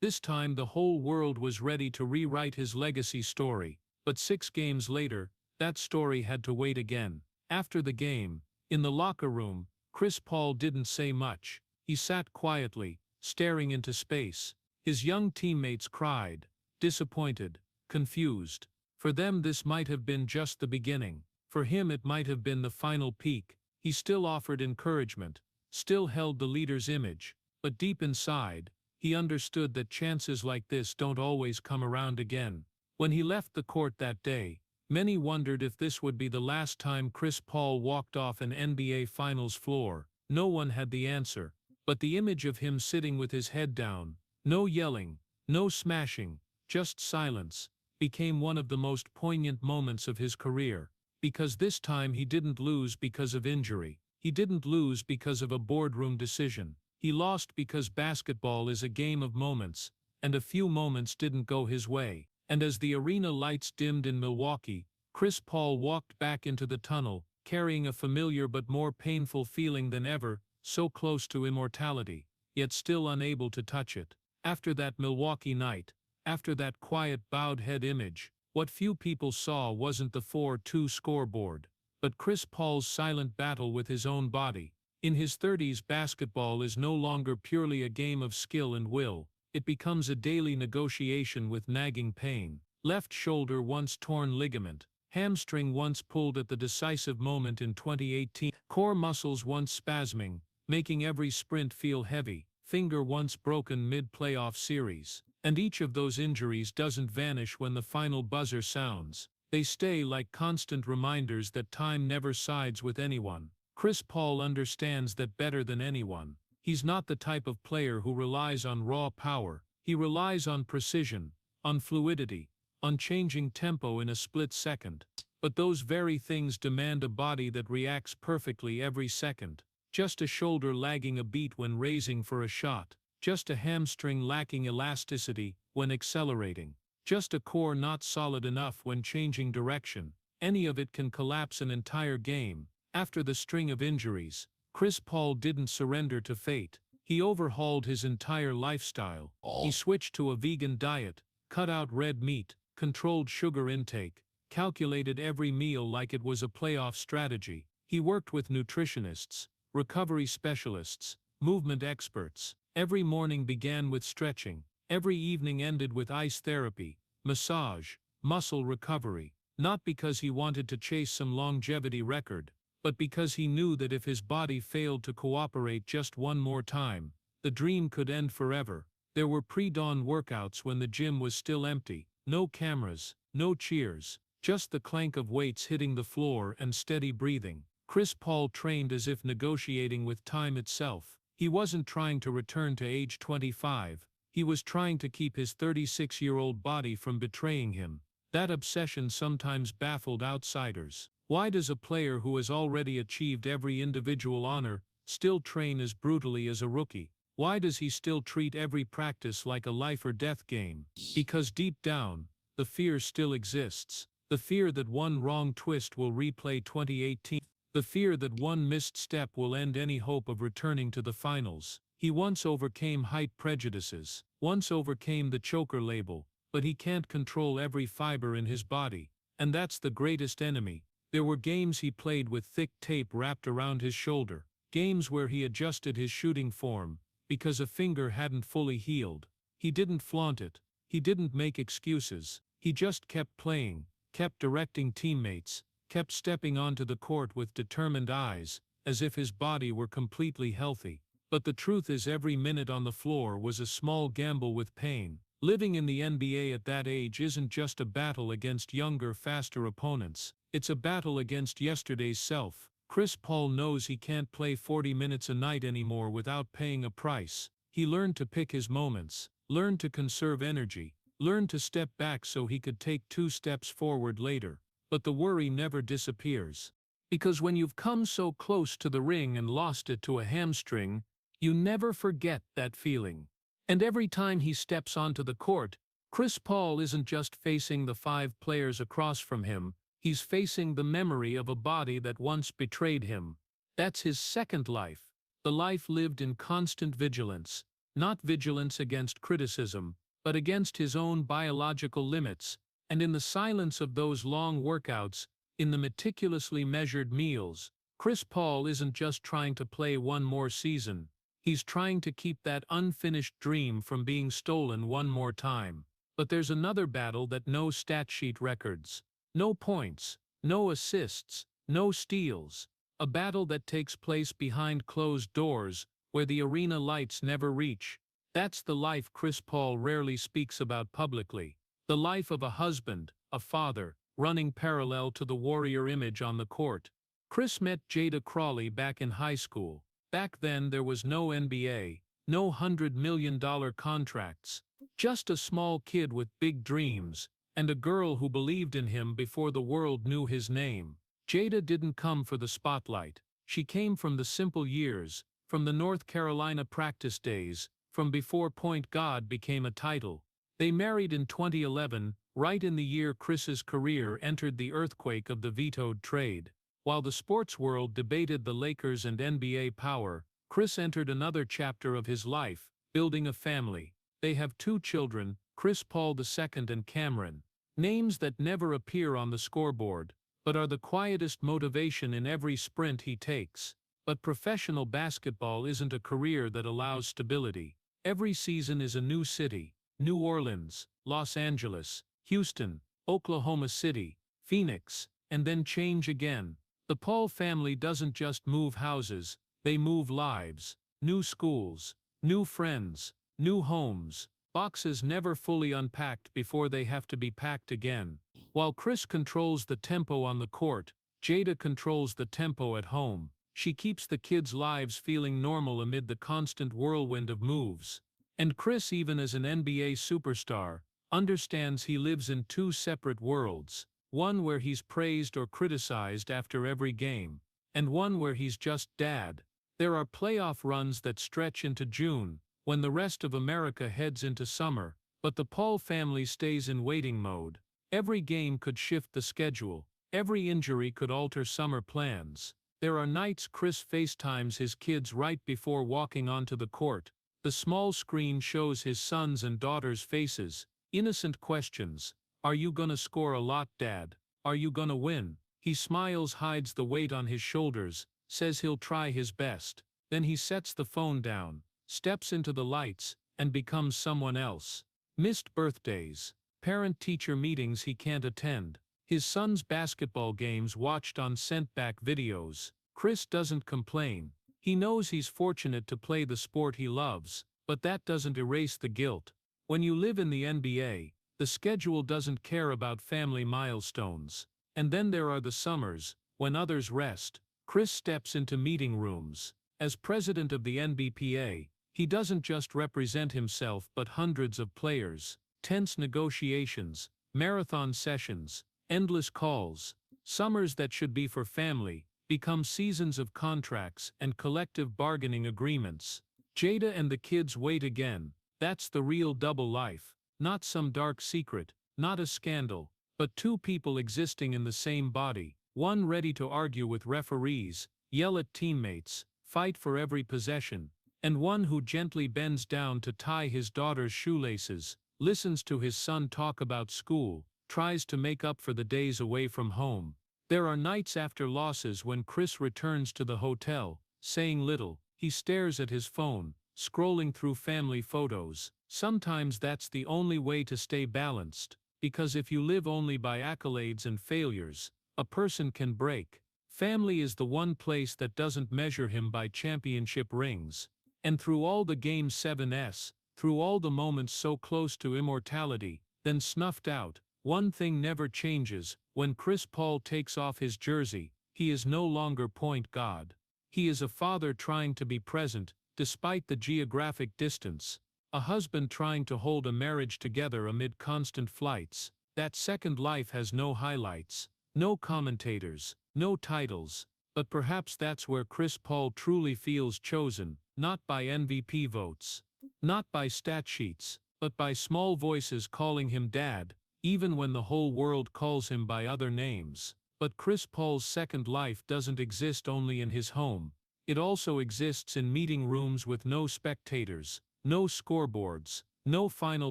This time the whole world was ready to rewrite his legacy story. But 6 games later, that story had to wait again. After the game, in the locker room, Chris Paul didn't say much. He sat quietly, staring into space. His young teammates cried, disappointed, confused. For them this might have been just the beginning. For him it might have been the final peak. He still offered encouragement, still held the leader's image, but deep inside, he understood that chances like this don't always come around again. When he left the court that day, many wondered if this would be the last time Chris Paul walked off an NBA Finals floor. No one had the answer, but the image of him sitting with his head down, no yelling, no smashing, just silence, became one of the most poignant moments of his career. Because this time he didn't lose because of injury. He didn't lose because of a boardroom decision. He lost because basketball is a game of moments, and a few moments didn't go his way. And as the arena lights dimmed in Milwaukee, Chris Paul walked back into the tunnel, carrying a familiar but more painful feeling than ever, so close to immortality, yet still unable to touch it. After that Milwaukee night, after that quiet bowed head image, what few people saw wasn't the 4-2 scoreboard, but Chris Paul's silent battle with his own body. In his 30s, basketball is no longer purely a game of skill and will. It becomes a daily negotiation with nagging pain. Left shoulder once torn ligament, hamstring once pulled at the decisive moment in 2018, core muscles once spasming, making every sprint feel heavy, finger once broken mid-playoff series. And each of those injuries doesn't vanish when the final buzzer sounds. They stay like constant reminders that time never sides with anyone. Chris Paul understands that better than anyone. He's not the type of player who relies on raw power. He relies on precision, on fluidity, on changing tempo in a split second. But those very things demand a body that reacts perfectly every second. Just a shoulder lagging a beat when raising for a shot. Just a hamstring lacking elasticity when accelerating. Just a core not solid enough when changing direction. Any of it can collapse an entire game. After the string of injuries, Chris Paul didn't surrender to fate. He overhauled his entire lifestyle. He switched to a vegan diet, cut out red meat, controlled sugar intake, calculated every meal like it was a playoff strategy. He worked with nutritionists, recovery specialists, movement experts. Every morning began with stretching. Every evening ended with ice therapy, massage, muscle recovery. Not because he wanted to chase some longevity record, but because he knew that if his body failed to cooperate just one more time, the dream could end forever. There were pre-dawn workouts when the gym was still empty. No cameras, no cheers, just the clank of weights hitting the floor and steady breathing. Chris Paul trained as if negotiating with time itself. He wasn't trying to return to age 25, he was trying to keep his 36-year-old body from betraying him. That obsession sometimes baffled outsiders. Why does a player who has already achieved every individual honor still train as brutally as a rookie? Why does he still treat every practice like a life or death game? Because deep down, the fear still exists. The fear that one wrong twist will replay 2018. The fear that one missed step will end any hope of returning to the finals. He once overcame height prejudices, once overcame the choker label, but he can't control every fiber in his body. And that's the greatest enemy. There were games he played with thick tape wrapped around his shoulder, games where he adjusted his shooting form, because a finger hadn't fully healed. He didn't flaunt it. He didn't make excuses. He just kept playing, kept directing teammates, kept stepping onto the court with determined eyes, as if his body were completely healthy. But the truth is, every minute on the floor was a small gamble with pain. Living in the NBA at that age isn't just a battle against younger, faster opponents. It's a battle against yesterday's self. Chris Paul knows he can't play 40 minutes a night anymore without paying a price. He learned to pick his moments, learned to conserve energy, learned to step back so he could take 2 steps forward later. But the worry never disappears. Because when you've come so close to the ring and lost it to a hamstring, you never forget that feeling. And every time he steps onto the court, Chris Paul isn't just facing the 5 players across from him, he's facing the memory of a body that once betrayed him. That's his second life, the life lived in constant vigilance, not vigilance against criticism, but against his own biological limits. And in the silence of those long workouts, in the meticulously measured meals, Chris Paul isn't just trying to play one more season. He's trying to keep that unfinished dream from being stolen one more time. But there's another battle that no stat sheet records. No points, no assists, no steals. A battle that takes place behind closed doors, where the arena lights never reach. That's the life Chris Paul rarely speaks about publicly. The life of a husband, a father, running parallel to the warrior image on the court. Chris met Jada Crawley back in high school. Back then there was no NBA, no $100 million contracts, just a small kid with big dreams, and a girl who believed in him before the world knew his name. Jada didn't come for the spotlight. She came from the simple years, from the North Carolina practice days, from before Point God became a title. They married in 2011, right in the year Chris's career entered the earthquake of the vetoed trade. While the sports world debated the Lakers and NBA power, Chris entered another chapter of his life, building a family. They have 2 children, Chris Paul II and Cameron. Names that never appear on the scoreboard, but are the quietest motivation in every sprint he takes. But professional basketball isn't a career that allows stability. Every season is a new city. New Orleans, Los Angeles, Houston, Oklahoma City, Phoenix, and then change again. The Paul family doesn't just move houses, they move lives. New schools, new friends, new homes. Boxes never fully unpacked before they have to be packed again. While Chris controls the tempo on the court, Jada controls the tempo at home. She keeps the kids' lives feeling normal amid the constant whirlwind of moves. And Chris, even as an NBA superstar, understands he lives in 2 separate worlds. One where he's praised or criticized after every game, and one where he's just dad. There are playoff runs that stretch into June, when the rest of America heads into summer, but the Paul family stays in waiting mode. Every game could shift the schedule, every injury could alter summer plans. There are nights Chris FaceTimes his kids right before walking onto the court. The small screen shows his sons and daughters' faces, innocent questions. Are you gonna score a lot, Dad? Are you gonna win? He smiles, hides the weight on his shoulders, says he'll try his best. Then he sets the phone down, steps into the lights, and becomes someone else. Missed birthdays, parent-teacher meetings he can't attend, his son's basketball games watched on sent-back videos. Chris doesn't complain. He knows he's fortunate to play the sport he loves, but that doesn't erase the guilt. When you live in the NBA, the schedule doesn't care about family milestones. And then there are the summers, when others rest. Chris steps into meeting rooms. As president of the NBPA, he doesn't just represent himself but hundreds of players. Tense negotiations, marathon sessions, endless calls. Summers that should be for family become seasons of contracts and collective bargaining agreements. Jada and the kids wait again. That's the real double life. Not some dark secret, not a scandal, but two people existing in the same body. One ready to argue with referees, yell at teammates, fight for every possession, and one who gently bends down to tie his daughter's shoelaces, listens to his son talk about school, tries to make up for the days away from home. There are nights after losses when Chris returns to the hotel, saying little. He stares at his phone, scrolling through family photos. Sometimes that's the only way to stay balanced, because if you live only by accolades and failures, a person can break. Family is the one place that doesn't measure him by championship rings. And through all the Game 7s, through all the moments so close to immortality, then snuffed out, one thing never changes. When Chris Paul takes off his jersey, he is no longer point guard. He is a father trying to be present, despite the geographic distance. A husband trying to hold a marriage together amid constant flights. That second life has no highlights, no commentators, no titles. But perhaps that's where Chris Paul truly feels chosen, not by MVP votes, not by stat sheets, but by small voices calling him dad, even when the whole world calls him by other names. But Chris Paul's second life doesn't exist only in his home. It also exists in meeting rooms with no spectators, no scoreboards, no final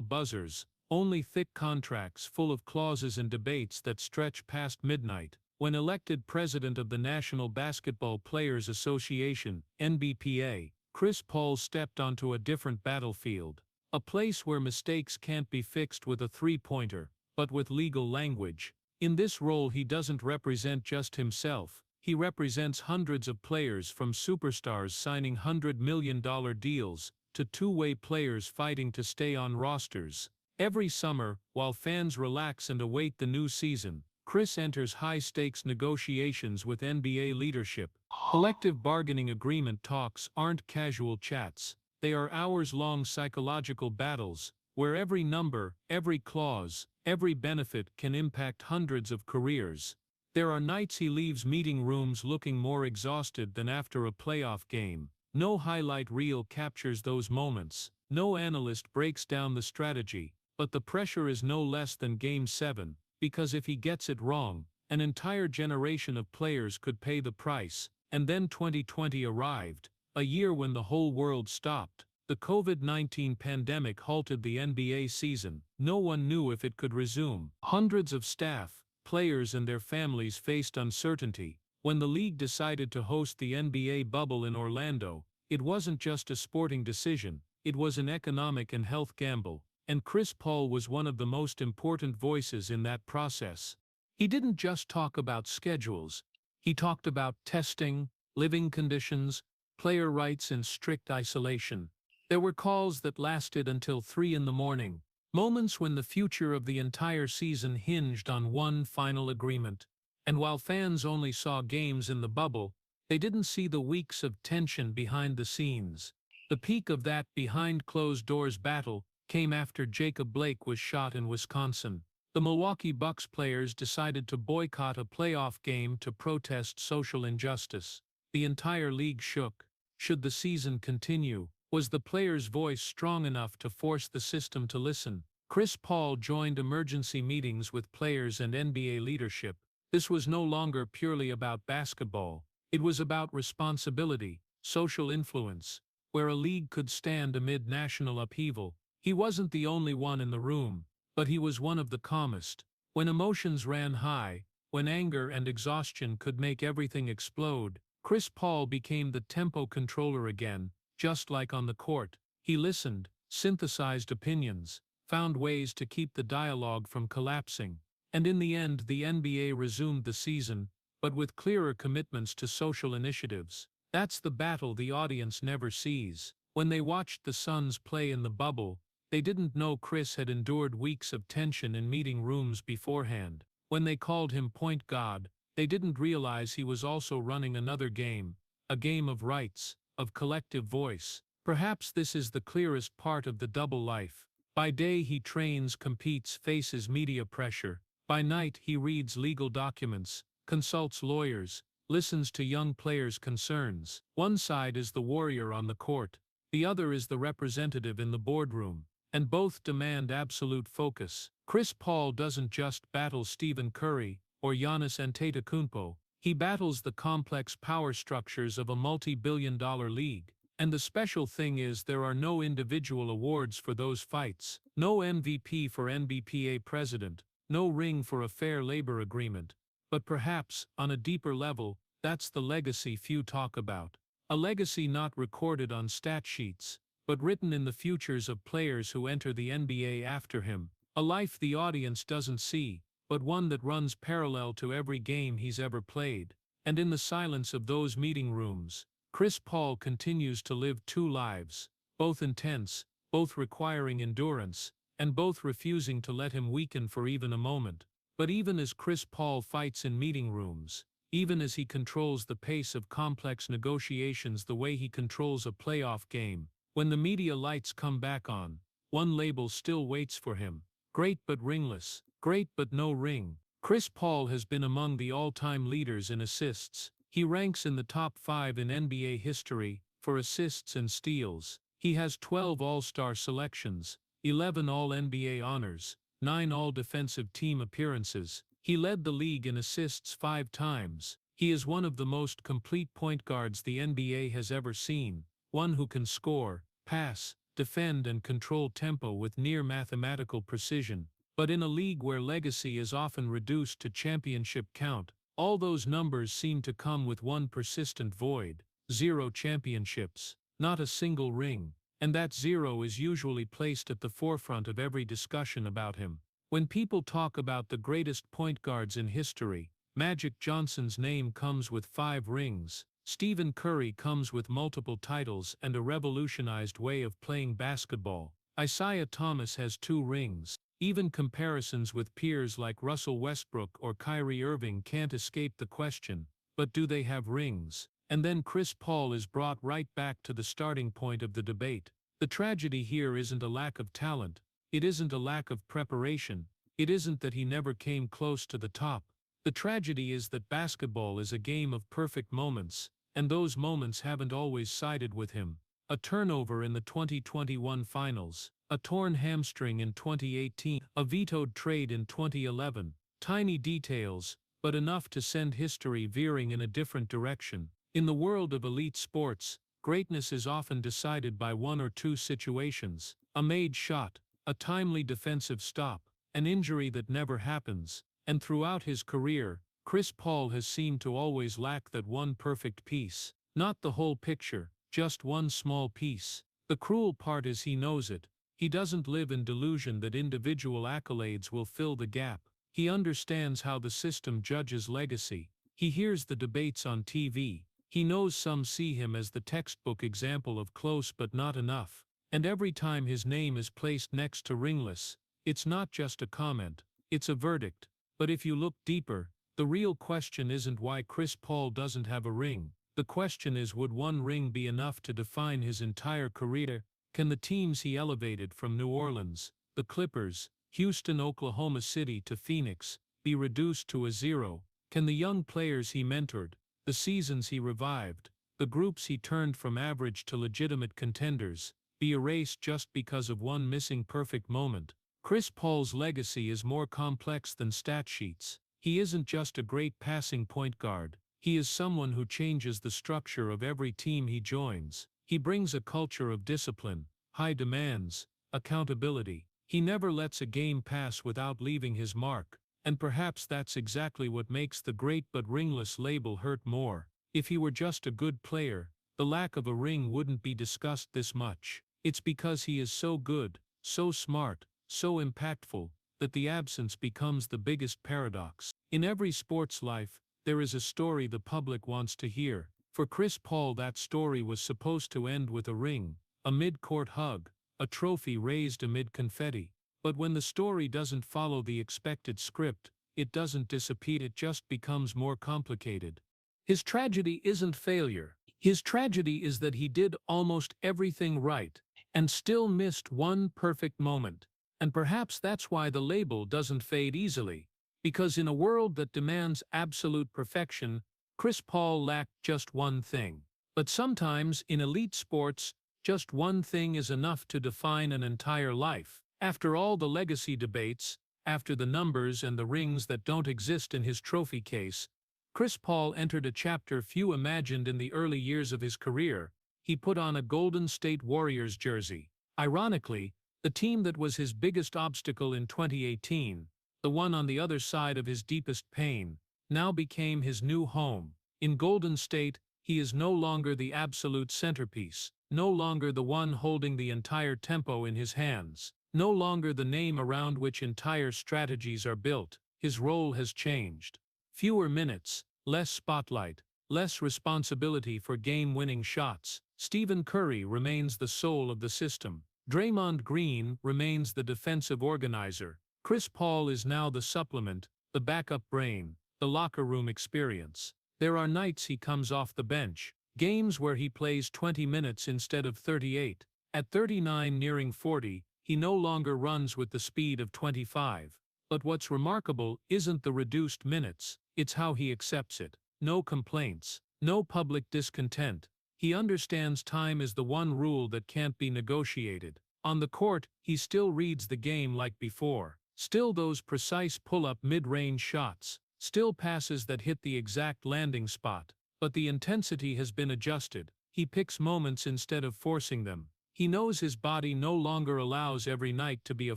buzzers, only thick contracts full of clauses and debates that stretch past midnight. When elected president of the National Basketball Players Association, (NBPA), Chris Paul stepped onto a different battlefield. A place where mistakes can't be fixed with a three-pointer, but with legal language. In this role he doesn't represent just himself. He represents hundreds of players, from superstars signing $100 million deals to two-way players fighting to stay on rosters. Every summer, while fans relax and await the new season, Chris enters high-stakes negotiations with NBA leadership. Collective bargaining agreement talks aren't casual chats. They are hours-long psychological battles, where every number, every clause, every benefit can impact hundreds of careers. There are nights he leaves meeting rooms looking more exhausted than after a playoff game. No highlight reel captures those moments. No analyst breaks down the strategy. But the pressure is no less than Game 7, because if he gets it wrong, an entire generation of players could pay the price. And then 2020 arrived, a year when the whole world stopped. The COVID-19 pandemic halted the NBA season. No one knew if it could resume. Hundreds of staff, players and their families faced uncertainty. When the league decided to host the NBA bubble in Orlando, it wasn't just a sporting decision, it was an economic and health gamble. And Chris Paul was one of the most important voices in that process. He didn't just talk about schedules. He talked about testing, living conditions, player rights and strict isolation. There were calls that lasted until 3 in the morning, moments when the future of the entire season hinged on one final agreement. And while fans only saw games in the bubble, they didn't see the weeks of tension behind the scenes. The peak of that behind-closed-doors battle came after Jacob Blake was shot in Wisconsin. The Milwaukee Bucks players decided to boycott a playoff game to protest social injustice. The entire league shook. Should the season continue? Was the players' voice strong enough to force the system to listen? Chris Paul joined emergency meetings with players and NBA leadership. This was no longer purely about basketball. It was about responsibility, social influence, where a league could stand amid national upheaval. He wasn't the only one in the room, but he was one of the calmest. When emotions ran high, when anger and exhaustion could make everything explode, Chris Paul became the tempo controller again, just like on the court. He listened, synthesized opinions, found ways to keep the dialogue from collapsing. And in the end, the NBA resumed the season, but with clearer commitments to social initiatives. That's the battle the audience never sees. When they watched the Suns play in the bubble, they didn't know Chris had endured weeks of tension in meeting rooms beforehand. When they called him point guard, they didn't realize he was also running another game, a game of rights, of collective voice. Perhaps this is the clearest part of the double life. By day he trains, competes, faces media pressure. By night he reads legal documents, consults lawyers, listens to young players' concerns. One side is the warrior on the court, the other is the representative in the boardroom, and both demand absolute focus. Chris Paul doesn't just battle Stephen Curry or Giannis Antetokounmpo, he battles the complex power structures of a multi-billion-dollar league. And the special thing is there are no individual awards for those fights, no MVP for NBPA president, no ring for a fair labor agreement. But perhaps, on a deeper level, that's the legacy few talk about. A legacy not recorded on stat sheets, but written in the futures of players who enter the NBA after him. A life the audience doesn't see, but one that runs parallel to every game he's ever played. And in the silence of those meeting rooms, Chris Paul continues to live two lives, both intense, both requiring endurance, and both refusing to let him weaken for even a moment. But even as Chris Paul fights in meeting rooms, even as he controls the pace of complex negotiations the way he controls a playoff game, when the media lights come back on, one label still waits for him. Great but ringless, great but no ring. Chris Paul has been among the all-time leaders in assists. He ranks in the top 5 in NBA history for assists and steals. He has 12 All-Star selections, 11 All-NBA honors, 9 All-Defensive Team appearances. He led the league in assists 5 times. He is one of the most complete point guards the NBA has ever seen, one who can score, pass, defend and control tempo with near mathematical precision. But in a league where legacy is often reduced to championship count, all those numbers seem to come with one persistent void: 0 championships, not a single ring, and that 0 is usually placed at the forefront of every discussion about him. When people talk about the greatest point guards in history, Magic Johnson's name comes with 5 rings, Stephen Curry comes with multiple titles and a revolutionized way of playing basketball. Isaiah Thomas has 2 rings. Even comparisons with peers like Russell Westbrook or Kyrie Irving can't escape the question, but do they have rings? And then Chris Paul is brought right back to the starting point of the debate. The tragedy here isn't a lack of talent, it isn't a lack of preparation, it isn't that he never came close to the top. The tragedy is that basketball is a game of perfect moments, and those moments haven't always sided with him. A turnover in the 2021 finals, a torn hamstring in 2018, a vetoed trade in 2011. Tiny details, but enough to send history veering in a different direction. In the world of elite sports, greatness is often decided by 1 or 2 situations: a made shot, a timely defensive stop, an injury that never happens. And throughout his career, Chris Paul has seemed to always lack that one perfect piece. Not the whole picture, just one small piece. The cruel part is he knows it. He doesn't live in delusion that individual accolades will fill the gap. He understands how the system judges legacy. He hears the debates on TV. He knows some see him as the textbook example of close but not enough. And every time his name is placed next to ringless, it's not just a comment, it's a verdict. But if you look deeper, the real question isn't why Chris Paul doesn't have a ring. The question is, would one ring be enough to define his entire career? Can the teams he elevated from New Orleans, the Clippers, Houston, Oklahoma City to Phoenix, be reduced to a 0? Can the young players he mentored, the seasons he revived, the groups he turned from average to legitimate contenders, be erased just because of one missing perfect moment? Chris Paul's legacy is more complex than stat sheets. He isn't just a great passing point guard. He is someone who changes the structure of every team he joins. He brings a culture of discipline, high demands, accountability. He never lets a game pass without leaving his mark. And perhaps that's exactly what makes the great but ringless label hurt more. If he were just a good player, the lack of a ring wouldn't be discussed this much. It's because he is so good, so smart, so impactful, that the absence becomes the biggest paradox. In every sports life, there is a story the public wants to hear. For Chris Paul, that story was supposed to end with a ring, a mid-court hug, a trophy raised amid confetti. But when the story doesn't follow the expected script, it doesn't disappear, it just becomes more complicated. His tragedy isn't failure. His tragedy is that he did almost everything right, and still missed one perfect moment. And perhaps that's why the label doesn't fade easily. Because in a world that demands absolute perfection, Chris Paul lacked just one thing. But sometimes, in elite sports, just one thing is enough to define an entire life. After all the legacy debates, after the numbers and the rings that don't exist in his trophy case, Chris Paul entered a chapter few imagined in the early years of his career. He put on a Golden State Warriors jersey. Ironically, the team that was his biggest obstacle in 2018, the one on the other side of his deepest pain, now became his new home. In Golden State, he is no longer the absolute centerpiece, no longer the one holding the entire tempo in his hands, no longer the name around which entire strategies are built. His role has changed. Fewer minutes, less spotlight, less responsibility for game-winning shots. Stephen Curry remains the soul of the system. Draymond Green remains the defensive organizer. Chris Paul is now the supplement, the backup brain, the locker room experience. There are nights he comes off the bench, games where he plays 20 minutes instead of 38. At 39 nearing 40, he no longer runs with the speed of 25. But what's remarkable isn't the reduced minutes, it's how he accepts it. No complaints, no public discontent. He understands time is the one rule that can't be negotiated. On the court, he still reads the game like before. Still those precise pull-up mid-range shots. Still passes that hit the exact landing spot. But the intensity has been adjusted. He picks moments instead of forcing them. He knows his body no longer allows every night to be a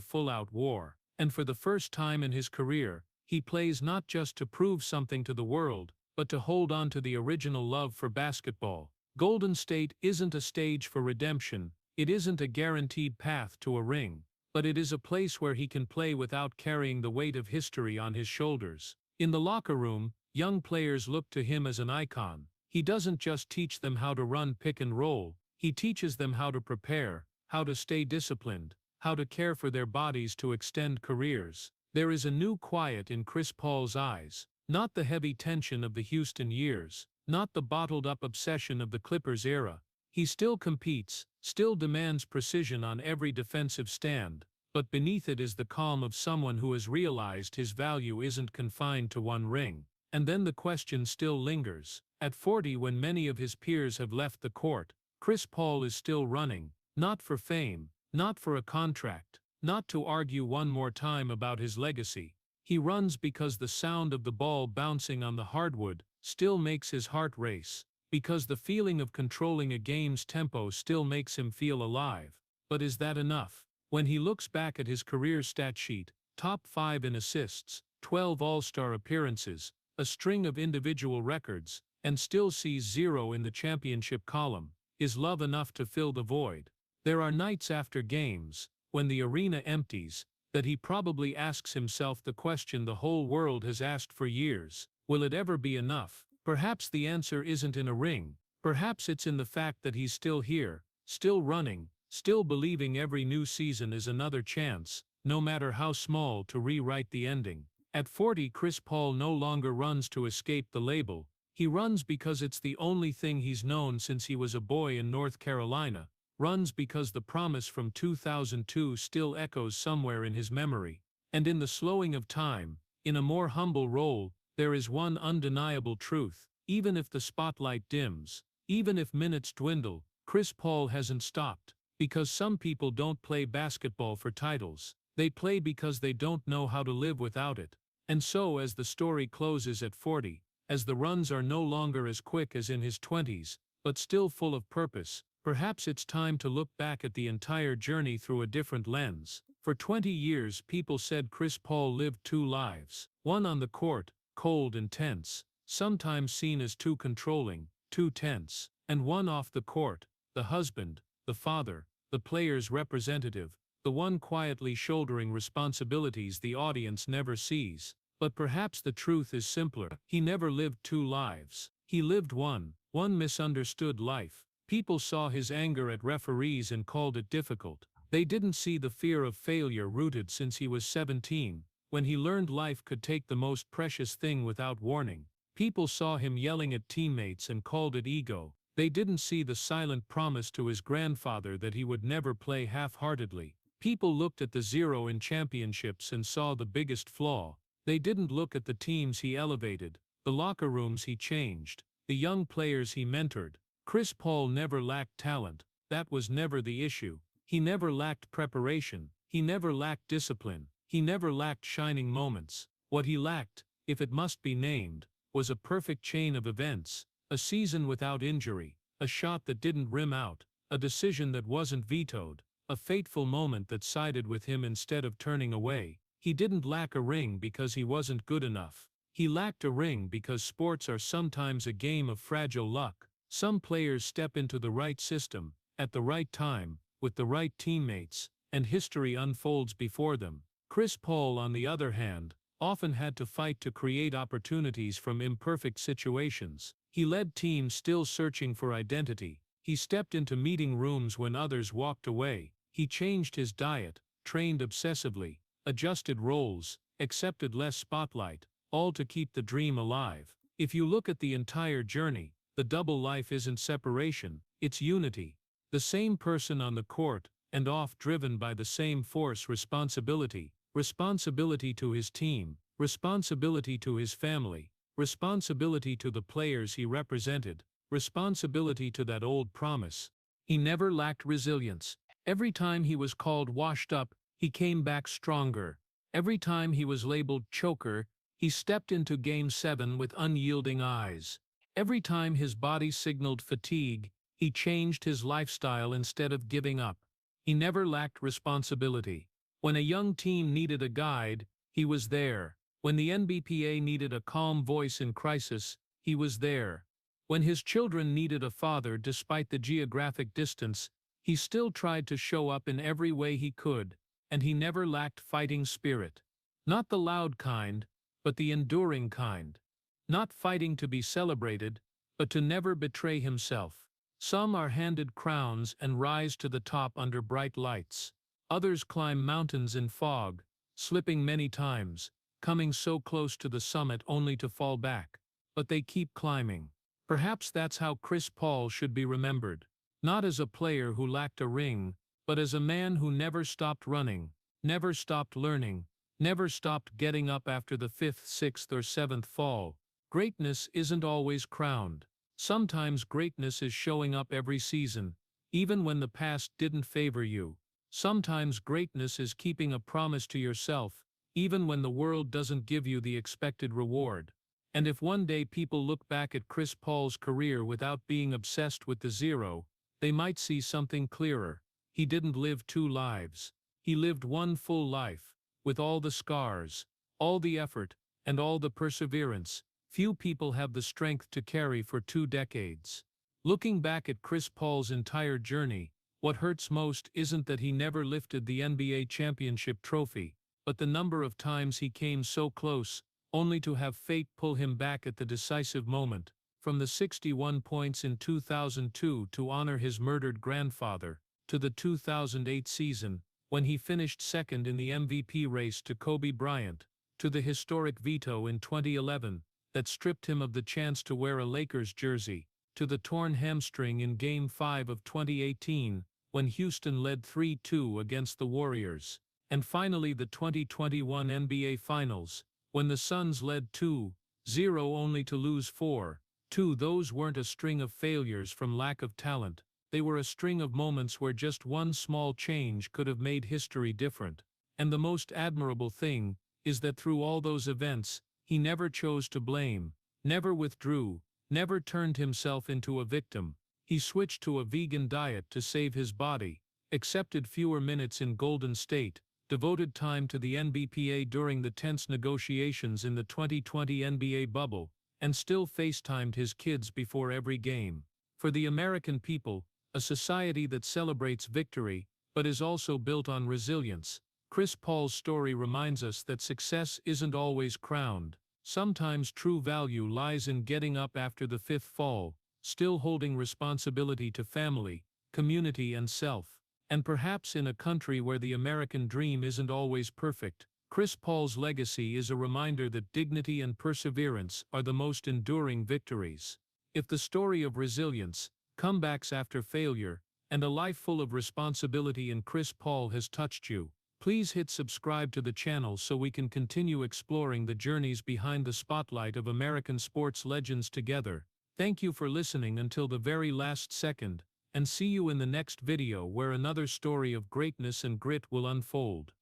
full-out war. And for the first time in his career, he plays not just to prove something to the world, but to hold on to the original love for basketball. Golden State isn't a stage for redemption, it isn't a guaranteed path to a ring, but it is a place where he can play without carrying the weight of history on his shoulders. In the locker room, young players look to him as an icon. He doesn't just teach them how to run pick and roll, he teaches them how to prepare, how to stay disciplined, how to care for their bodies to extend careers. There is a new quiet in Chris Paul's eyes, not the heavy tension of the Houston years, not the bottled-up obsession of the Clippers era. He still competes, still demands precision on every defensive stand, but beneath it is the calm of someone who has realized his value isn't confined to one ring. And then the question still lingers. At 40, when many of his peers have left the court, Chris Paul is still running, not for fame, not for a contract, not to argue one more time about his legacy. He runs because the sound of the ball bouncing on the hardwood still makes his heart race, because the feeling of controlling a game's tempo still makes him feel alive. But is that enough? When he looks back at his career stat sheet, top 5 in assists, 12 All-Star appearances, a string of individual records, and still sees 0 in the championship column, is love enough to fill the void? There are nights after games, when the arena empties, that he probably asks himself the question the whole world has asked for years: will it ever be enough? Perhaps the answer isn't in a ring. Perhaps it's in the fact that he's still here, still running, still believing every new season is another chance, no matter how small, to rewrite the ending. At 40, Chris Paul no longer runs to escape the label. He runs because it's the only thing he's known since he was a boy in North Carolina. Runs because the promise from 2002 still echoes somewhere in his memory. And in the slowing of time, in a more humble role, there is one undeniable truth. Even if the spotlight dims, even if minutes dwindle, Chris Paul hasn't stopped. Because some people don't play basketball for titles. They play because they don't know how to live without it. And so, as the story closes at 40, as the runs are no longer as quick as in his 20s, but still full of purpose, perhaps it's time to look back at the entire journey through a different lens. For 20 years, people said Chris Paul lived 2 lives. One on the court, cold and tense, sometimes seen as too controlling, too tense. And one off the court, the husband, the father, the player's representative, the one quietly shouldering responsibilities the audience never sees. But perhaps the truth is simpler. He never lived 2 lives. He lived one misunderstood life. People saw his anger at referees and called it difficult. They didn't see the fear of failure rooted since he was 17, when he learned life could take the most precious thing without warning. People saw him yelling at teammates and called it ego. They didn't see the silent promise to his grandfather that he would never play half-heartedly. People looked at the 0 in championships and saw the biggest flaw. They didn't look at the teams he elevated, the locker rooms he changed, the young players he mentored. Chris Paul never lacked talent, that was never the issue. He never lacked preparation, he never lacked discipline, he never lacked shining moments. What he lacked, if it must be named, was a perfect chain of events, a season without injury, a shot that didn't rim out, a decision that wasn't vetoed, a fateful moment that sided with him instead of turning away. He didn't lack a ring because he wasn't good enough. He lacked a ring because sports are sometimes a game of fragile luck. Some players step into the right system, at the right time, with the right teammates, and history unfolds before them. Chris Paul, on the other hand, often had to fight to create opportunities from imperfect situations. He led teams still searching for identity. He stepped into meeting rooms when others walked away. He changed his diet, trained obsessively, adjusted roles, accepted less spotlight, all to keep the dream alive. If you look at the entire journey, the double life isn't separation, it's unity. The same person on the court and off, driven by the same force: responsibility. Responsibility to his team, responsibility to his family, responsibility to the players he represented, responsibility to that old promise. He never lacked resilience. Every time he was called washed up, he came back stronger. Every time he was labeled choker, he stepped into Game 7 with unyielding eyes. Every time his body signaled fatigue, he changed his lifestyle instead of giving up. He never lacked responsibility. When a young team needed a guide, he was there. When the NBA needed a calm voice in crisis, he was there. When his children needed a father despite the geographic distance, he still tried to show up in every way he could, and he never lacked fighting spirit. Not the loud kind, but the enduring kind. Not fighting to be celebrated, but to never betray himself. Some are handed crowns and rise to the top under bright lights. Others climb mountains in fog, slipping many times, coming so close to the summit only to fall back. But they keep climbing. Perhaps that's how Chris Paul should be remembered. Not as a player who lacked a ring, but as a man who never stopped running, never stopped learning, never stopped getting up after the 5th, 6th, or 7th fall. Greatness isn't always crowned. Sometimes greatness is showing up every season, even when the past didn't favor you. Sometimes greatness is keeping a promise to yourself, even when the world doesn't give you the expected reward. And if one day people look back at Chris Paul's career without being obsessed with the zero, they might see something clearer. He didn't live two lives. He lived one full life, with all the scars, all the effort, and all the perseverance few people have the strength to carry for 2 decades. Looking back at Chris Paul's entire journey, what hurts most isn't that he never lifted the NBA championship trophy, but the number of times he came so close, only to have fate pull him back at the decisive moment. From the 61 points in 2002 to honor his murdered grandfather, to the 2008 season, when he finished second in the MVP race to Kobe Bryant, to the historic veto in 2011, that stripped him of the chance to wear a Lakers jersey, to the torn hamstring in Game 5 of 2018, when Houston led 3-2 against the Warriors, and finally the 2021 NBA Finals, when the Suns led 2-0 only to lose 4-2. Those weren't a string of failures from lack of talent, they were a string of moments where just one small change could have made history different. And the most admirable thing is that through all those events, he never chose to blame, never withdrew, never turned himself into a victim. He switched to a vegan diet to save his body, accepted fewer minutes in Golden State, devoted time to the NBA during the tense negotiations in the 2020 NBA bubble, and still FaceTimed his kids before every game. For the American people, a society that celebrates victory, but is also built on resilience, Chris Paul's story reminds us that success isn't always crowned. Sometimes true value lies in getting up after the 5th fall, still holding responsibility to family, community, and self. And perhaps in a country where the American dream isn't always perfect, Chris Paul's legacy is a reminder that dignity and perseverance are the most enduring victories. If the story of resilience, comebacks after failure, and a life full of responsibility in Chris Paul has touched you, Please hit subscribe to the channel so we can continue exploring the journeys behind the spotlight of American sports legends together. Thank you for listening until the very last second, and see you in the next video where another story of greatness and grit will unfold.